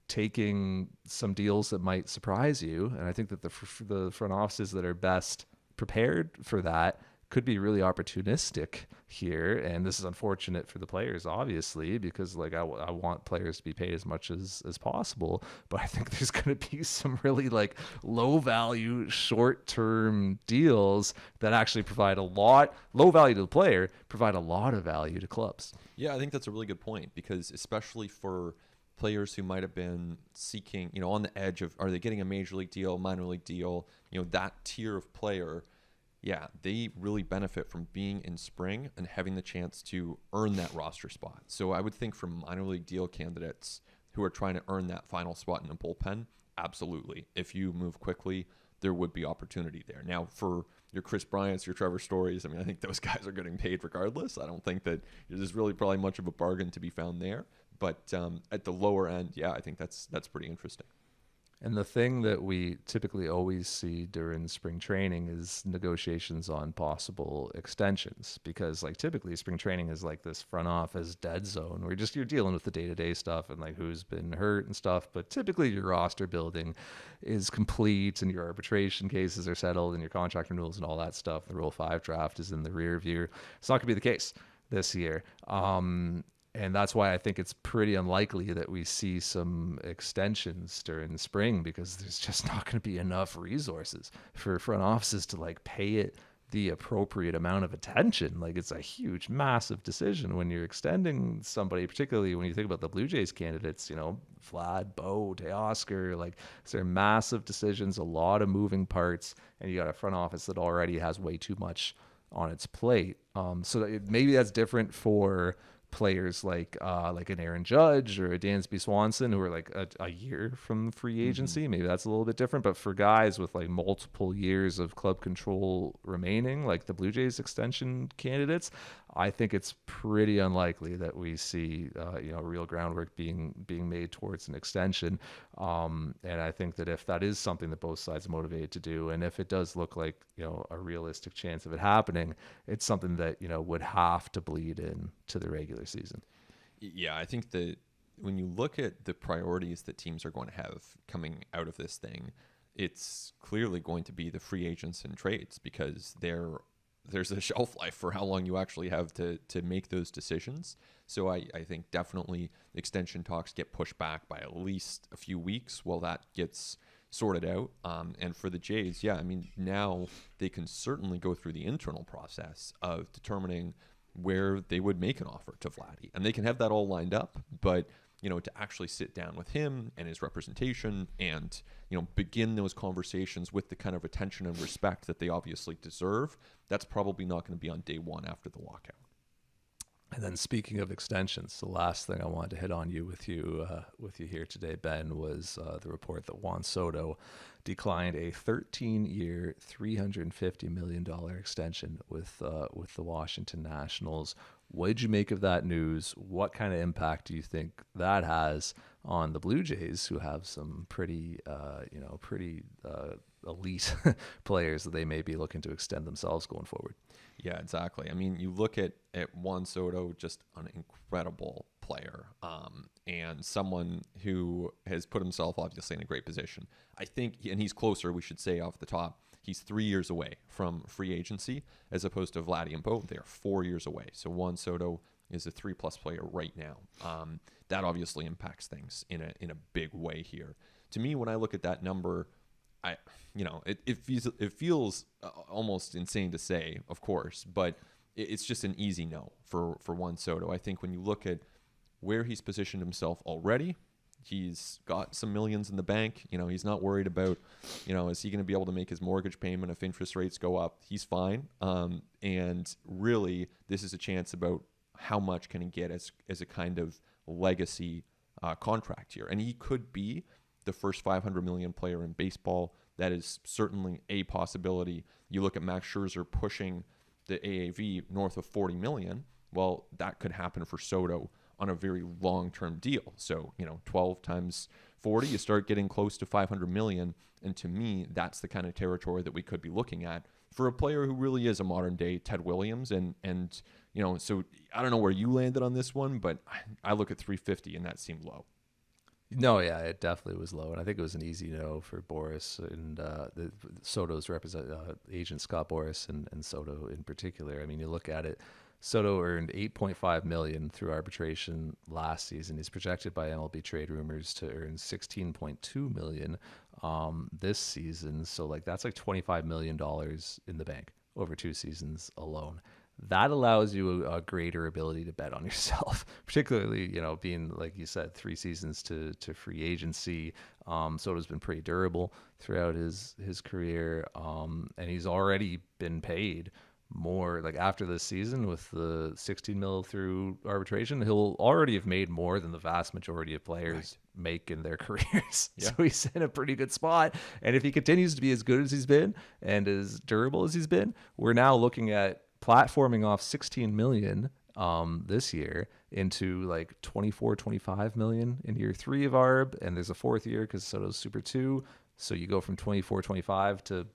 taking some deals that might surprise you. And I think that the front offices that are best prepared for that could be really opportunistic here. And this is unfortunate for the players, obviously, because like I want players to be paid as much as possible. But I think there's going to be some really like low value, short term deals that actually provide low value to the player, provide a lot of value to clubs. Yeah, I think that's a really good point, because especially for players who might have been seeking, on the edge of, are they getting a major league deal, minor league deal, that tier of player, yeah, they really benefit from being in spring and having the chance to earn that roster spot. So I would think for minor league deal candidates who are trying to earn that final spot in a bullpen, absolutely. If you move quickly, there would be opportunity there. Now, for your Chris Bryants, your Trevor Stories, I mean, I think those guys are getting paid regardless. I don't think that there's really probably much of a bargain to be found there. But at the lower end, yeah, I think that's pretty interesting. And the thing that we typically always see during spring training is negotiations on possible extensions, because like typically spring training is like this front office dead zone where you're dealing with the day-to-day stuff and like who's been hurt and stuff. But typically your roster building is complete and your arbitration cases are settled and your contract renewals and all that stuff. The Rule 5 draft is in the rear view. It's not going to be the case this year. And that's why I think it's pretty unlikely that we see some extensions during the spring, because there's just not going to be enough resources for front offices to like pay it the appropriate amount of attention. Like it's a huge, massive decision when you're extending somebody, particularly when you think about the Blue Jays candidates, you know, Vlad, Bo, Teoscar, like they're massive decisions, a lot of moving parts, and you got a front office that already has way too much on its plate. Maybe that's different for players like an Aaron Judge or a Dansby Swanson, who are like a year from free agency. Maybe that's a little bit different. But for guys with like multiple years of club control remaining, like the Blue Jays extension candidates, I think it's pretty unlikely that we see real groundwork being made towards an extension. And I think that if that is something that both sides are motivated to do, and if it does look like a realistic chance of it happening, it's something that would have to bleed in to the regular season. Yeah, I think that when you look at the priorities that teams are going to have coming out of this thing, it's clearly going to be the free agents and trades, because there's a shelf life for how long you actually have to make those decisions. So I think definitely extension talks get pushed back by at least a few weeks while that gets sorted out. And for the Jays, yeah, I mean, now they can certainly go through the internal process of determining where they would make an offer to Vladdy. And they can have that all lined up, but to actually sit down with him and his representation and, begin those conversations with the kind of attention and respect that they obviously deserve, that's probably not going to be on day one after the lockout. And then speaking of extensions, the last thing I wanted to hit on with you here today, Ben, was the report that Juan Soto declined a 13-year, $350 million extension with the Washington Nationals. What did you make of that news? What kind of impact do you think that has on the Blue Jays, who have some pretty elite players that they may be looking to extend themselves going forward? Yeah, exactly. I mean, you look at Juan Soto, just an incredible player, and someone who has put himself obviously in a great position. I think, and he's closer, we should say off the top, he's 3 years away from free agency, as opposed to Vladdy and Bo. They are 4 years away. So Juan Soto is a 3+ player right now. That obviously impacts things in a big way here. To me, when I look at that number, it feels almost insane to say, of course, but it's just an easy no for Juan Soto. I think when you look at where he's positioned himself already, he's got some millions in the bank. He's not worried about, is he going to be able to make his mortgage payment if interest rates go up? He's fine. And really, this is a chance about how much can he get as a kind of legacy contract here. And he could be the first $500 million player in baseball. That is certainly a possibility. You look at Max Scherzer pushing the AAV north of $40 million. Well, that could happen for Soto on a very long-term deal. So, 12 times 40, you start getting close to $500 million. And to me, that's the kind of territory that we could be looking at for a player who really is a modern-day Ted Williams. And so I don't know where you landed on this one, but I look at 350 and that seemed low. No, yeah, it definitely was low, and I think it was an easy no for Boris and Soto's agent Scott Boris and Soto in particular. I mean, you look at it, Soto earned $8.5 million through arbitration last season. He's projected by MLB Trade Rumors to earn $16.2 million this season. So that's like $25 million in the bank over 2 seasons alone. That allows you a greater ability to bet on yourself, particularly, being, like you said, 3 seasons to free agency. Soto's been pretty durable throughout his career, and he's already been paid more, like after this season with the 16 mil through arbitration, he'll already have made more than the vast majority of players make in their careers. Yeah. So he's in a pretty good spot. And if he continues to be as good as he's been and as durable as he's been, we're now looking at platforming off 16 million this year into like 24, 25 million in year 3 of ARB. And there's a 4th year because Soto's Super 2. So you go from 24, 25 to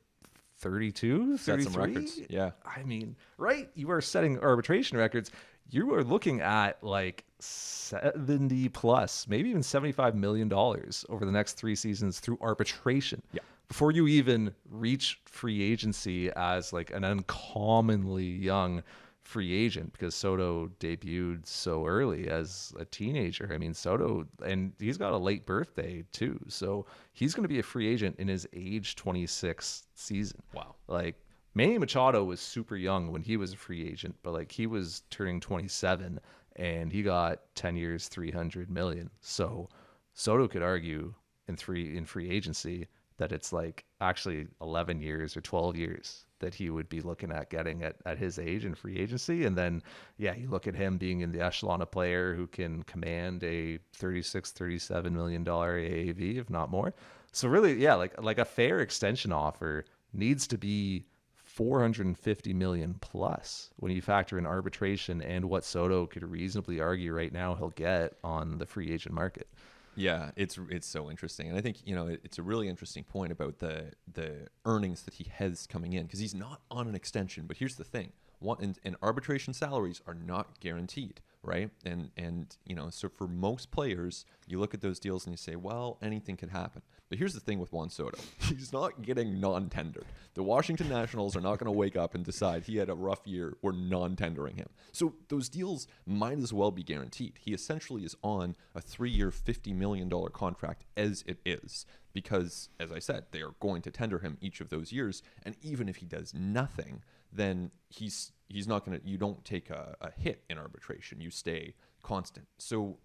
32, Set 33. some records. Yeah. I mean, right? You are setting arbitration records. You are looking at like 70 plus, maybe even $75 million over the next 3 seasons through arbitration. Yeah. Before you even reach free agency as like an uncommonly young free agent, because Soto debuted so early as a teenager. I mean, Soto, and he's got a late birthday too. So he's going to be a free agent in his age 26 season. Wow. Like Manny Machado was super young when he was a free agent, but like he was turning 27 and he got 10 years, 300 million. So Soto could argue in free agency that it's like actually 11 years or 12 years that he would be looking at getting at his age in free agency. And then, yeah, you look at him being in the echelon of player who can command a $36-37 million AAV, if not more. So really, yeah, like a fair extension offer needs to be 450 million plus when you factor in arbitration and what Soto could reasonably argue right now he'll get on the free agent market. Yeah, it's so interesting, and I think it's a really interesting point about the earnings that he has coming in, because he's not on an extension. But here's the thing: and arbitration salaries are not guaranteed, right? And so for most players, you look at those deals and you say, well, anything could happen. But here's the thing with Juan Soto: he's not getting non-tendered. The Washington Nationals are not going to wake up and decide he had a rough year. We're non-tendering him. So those deals might as well be guaranteed. He essentially is on a 3-year, $50 million contract as it is, because, as I said, they are going to tender him each of those years. And even if he does nothing, then he's not going to. You don't take a hit in arbitration. You stay constant. So,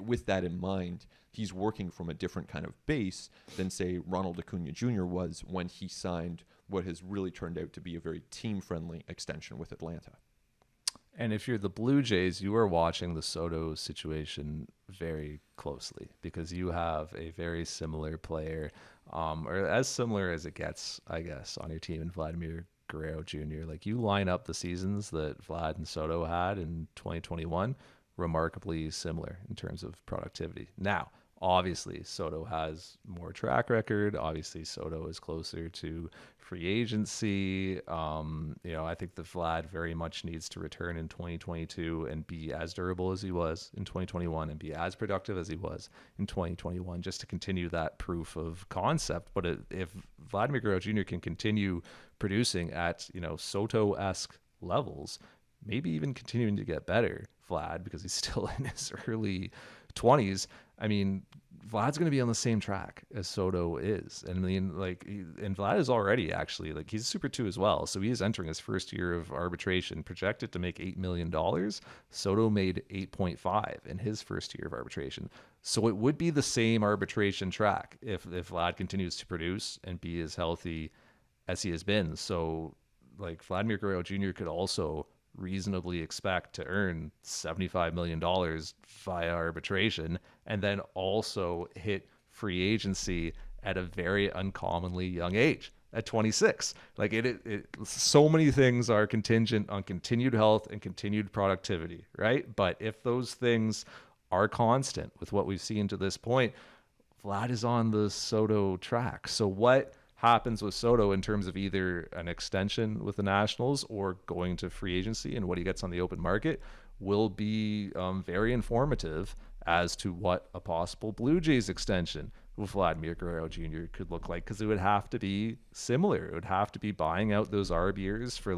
with that in mind, he's working from a different kind of base than, say, Ronald Acuna Jr. was when he signed what has really turned out to be a very team-friendly extension with Atlanta. And if you're the Blue Jays, you are watching the Soto situation very closely, because you have a very similar player, or as similar as it gets, I guess, on your team in Vladimir Guerrero Jr. Like, you line up the seasons that Vlad and Soto had in 2021, remarkably similar in terms of productivity. Now, obviously, Soto has more track record. Obviously, Soto is closer to free agency. I think that Vlad very much needs to return in 2022 and be as durable as he was in 2021 and be as productive as he was in 2021, just to continue that proof of concept. But if Vladimir Guerrero Jr. can continue producing at, Soto-esque levels, maybe even continuing to get better, Vlad, because he's still in his early 20s. I mean, Vlad's going to be on the same track as Soto is. And and Vlad is already actually, he's Super 2 as well. So he is entering his first year of arbitration, projected to make $8 million. Soto made 8.5 in his first year of arbitration. So it would be the same arbitration track if Vlad continues to produce and be as healthy as he has been. So Vladimir Guerrero Jr. could also reasonably expect to earn $75 million via arbitration, and then also hit free agency at a very uncommonly young age, at 26. So many things are contingent on continued health and continued productivity, right? But if those things are constant with what we've seen to this point, Vlad is on the Soto track. So what happens with Soto in terms of either an extension with the Nationals or going to free agency and what he gets on the open market will be very informative as to what a possible Blue Jays extension with Vladimir Guerrero Jr. could look like, because it would have to be similar. It would have to be buying out those ARB years for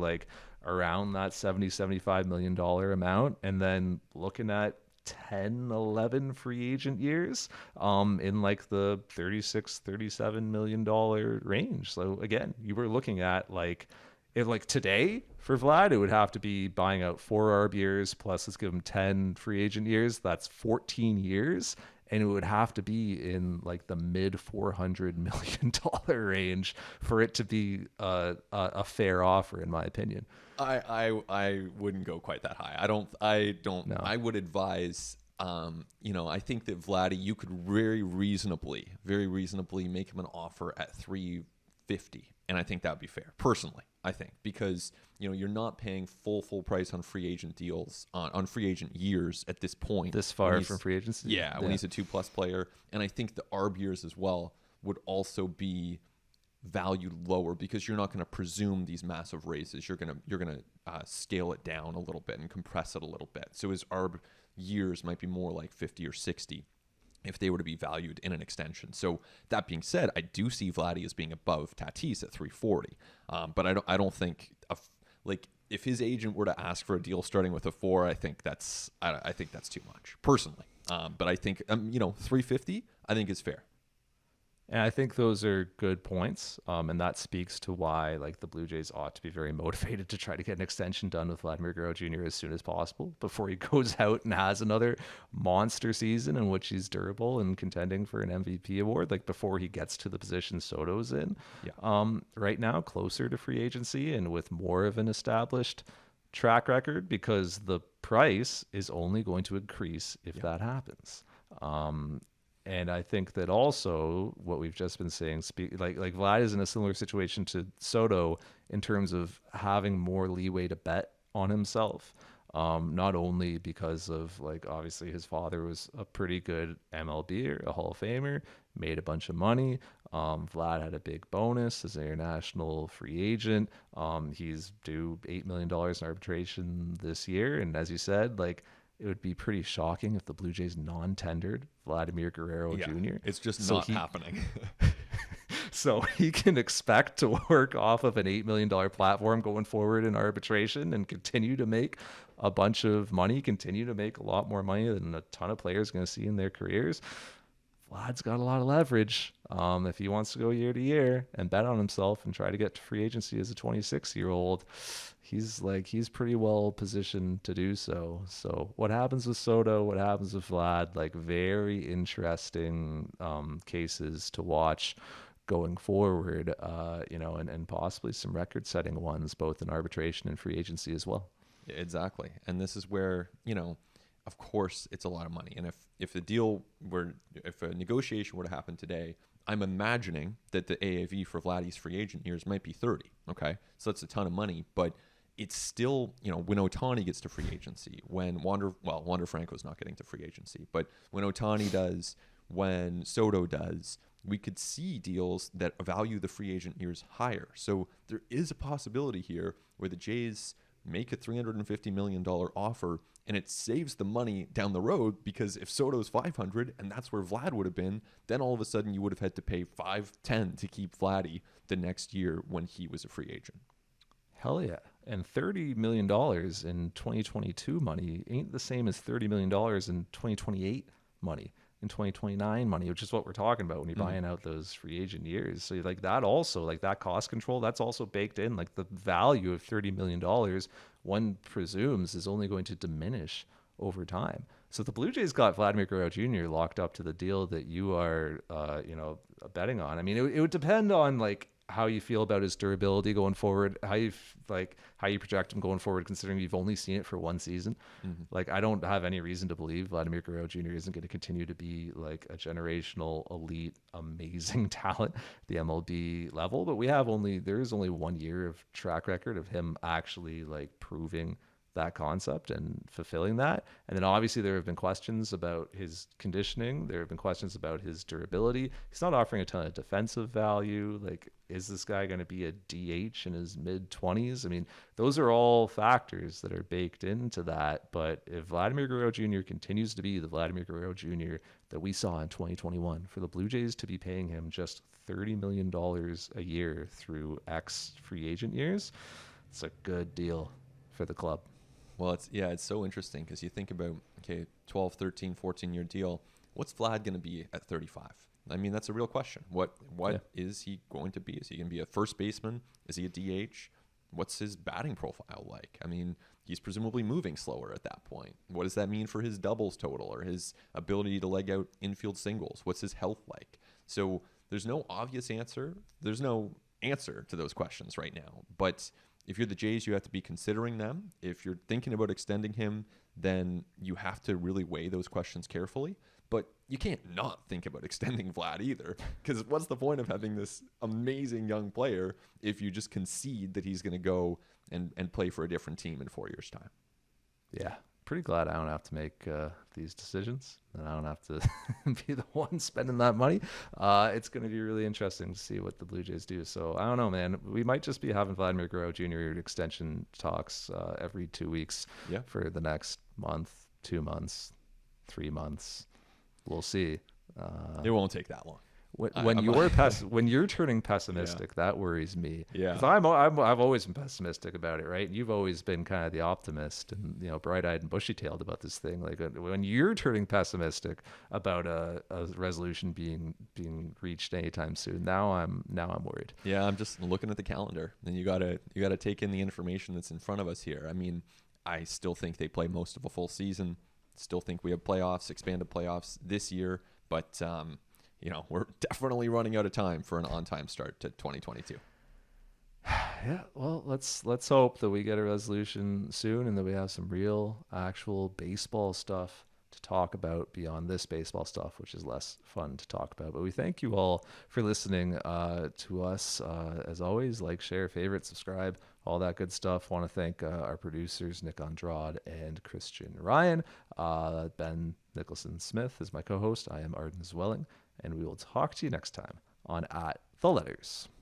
around that $75 million amount, and then looking at 10, 11 free agent years in the $36-37 million range. So again, you were looking at if today for Vlad, it would have to be buying out 4 ARB years plus let's give him 10 free agent years. That's 14 years. and it would have to be in like the mid $400 million range for it to be a fair offer, in my opinion. I wouldn't go quite that high. No. I would advise, I think that Vladdy, you could very reasonably make him an offer at 350, and I think that would be fair, personally. I think, because you're not paying full price on free agent deals on free agent years at this point. This far from free agency. Yeah, when he's a 2+ player, and I think the ARB years as well would also be valued lower, because you're not going to presume these massive raises. You're gonna scale it down a little bit and compress it a little bit. So his ARB years might be more like 50 or 60 if they were to be valued in an extension. So that being said, I do see Vladdy as being above Tatis at 340, but I don't think like if his agent were to ask for a deal starting with a 4, I think that's too much personally. But I think 350 I think is fair. And I think those are good points, and that speaks to why like the Blue Jays ought to be very motivated to try to get an extension done with Vladimir Guerrero Jr. as soon as possible before he goes out and has another monster season in which he's durable and contending for an MVP award, like before he gets to the position Soto's in. Yeah. Right now, closer to free agency and with more of an established track record, because the price is only going to increase if that happens. And I think that also what we've just been saying, like Vlad is in a similar situation to Soto in terms of having more leeway to bet on himself. Not only because of like obviously his father was a pretty good MLB or a Hall of Famer, made a bunch of money. Vlad had a big bonus as an international free agent. He's due $8 million in arbitration this year, and as you said, like, it would be pretty shocking if the Blue Jays non-tendered Vladimir Guerrero Jr. It's just not happening. So he can expect to work off of an $8 million platform going forward in arbitration and continue to make a bunch of money, continue to make a lot more money than a ton of players are going to see in their careers. Vlad's got a lot of leverage if he wants to go year to year and bet on himself and try to get to free agency as a 26-year-old. He's pretty well positioned to do so. So what happens with Soto, what happens with Vlad, like very interesting cases to watch going forward, and possibly some record-setting ones, both in arbitration and free agency as well. Yeah, exactly. And this is where, of course, it's a lot of money. And if a negotiation were to happen today, I'm imagining that the AAV for Vladdy's free agent years might be 30. Okay, so that's a ton of money, but it's still, when Ohtani gets to free agency, when Wander Franco's not getting to free agency, but when Ohtani does, when Soto does, we could see deals that value the free agent years higher. So there is a possibility here where the Jays make a $350 million offer, and it saves the money down the road, because if Soto's 500 and that's where Vlad would have been, then all of a sudden you would have had to pay 510 to keep Vladdy the next year when he was a free agent. Hell yeah. And $30 million in 2022 money ain't the same as $30 million in 2028 money, in 2029 money, which is what we're talking about when you're buying out those free agent years. So like that also, like that cost control, that's also baked in. Like the value of $30 million, one presumes, is only going to diminish over time. So the Blue Jays got Vladimir Guerrero Jr. locked up to the deal that you are, betting on. I mean, it would depend on like how you feel about his durability going forward, how you project him going forward, considering you've only seen it for one season. Like, I don't have any reason to believe Vladimir Guerrero Jr. isn't going to continue to be like a generational, elite, amazing talent at the MLB level. But there is only 1 year of track record of him actually like proving that concept and fulfilling that. And then obviously there have been questions about his conditioning. There have been questions about his durability. He's not offering a ton of defensive value. Like, is this guy going to be a DH in his mid-20s? I mean, those are all factors that are baked into that. But if Vladimir Guerrero Jr. continues to be the Vladimir Guerrero Jr. that we saw in 2021, for the Blue Jays to be paying him just $30 million a year through X free agent years, it's a good deal for the club. Well, it's so interesting, because you think about, 12, 13, 14-year deal. What's Vlad going to be at 35? I mean, that's a real question. What is he going to be? Is he going to be a first baseman? Is he a DH? what's his batting profile like? I mean, he's presumably moving slower at that point. What does that mean for his doubles total or his ability to leg out infield singles? What's his health like? So there's no obvious answer. There's no answer to those questions right now. But if you're the Jays, you have to be considering them. If you're thinking about extending him, then you have to really weigh those questions carefully. But you can't not think about extending Vlad either, because what's the point of having this amazing young player if you just concede that he's going to go and play for a different team in 4 years' time? Yeah, pretty glad I don't have to make these decisions, and I don't have to be the one spending that money. It's going to be really interesting to see what the Blue Jays do. So I don't know, man. We might just be having Vladimir Guerrero Jr. extension talks every 2 weeks for the next month, 2 months, 3 months. We'll see. It won't take that long. When you're turning pessimistic, that worries me. Yeah, 'cause I've always been pessimistic about it, right? You've always been kind of the optimist and bright-eyed and bushy-tailed about this thing. Like when you're turning pessimistic about a resolution being reached anytime soon, now I'm worried. Yeah, I'm just looking at the calendar, and you gotta take in the information that's in front of us here. I mean, I still think they play most of a full season. Still think we have playoffs, expanded playoffs this year, but we're definitely running out of time for an on-time start to 2022. Yeah, well, let's hope that we get a resolution soon and that we have some real, actual baseball stuff to talk about beyond this baseball stuff, which is less fun to talk about. But we thank you all for listening to us. As always, like, share, favorite, subscribe, all that good stuff. Want to thank our producers, Nick Andrade and Christian Ryan. Ben Nicholson-Smith is my co-host. I am Arden Zwelling, and we will talk to you next time on At the Letters.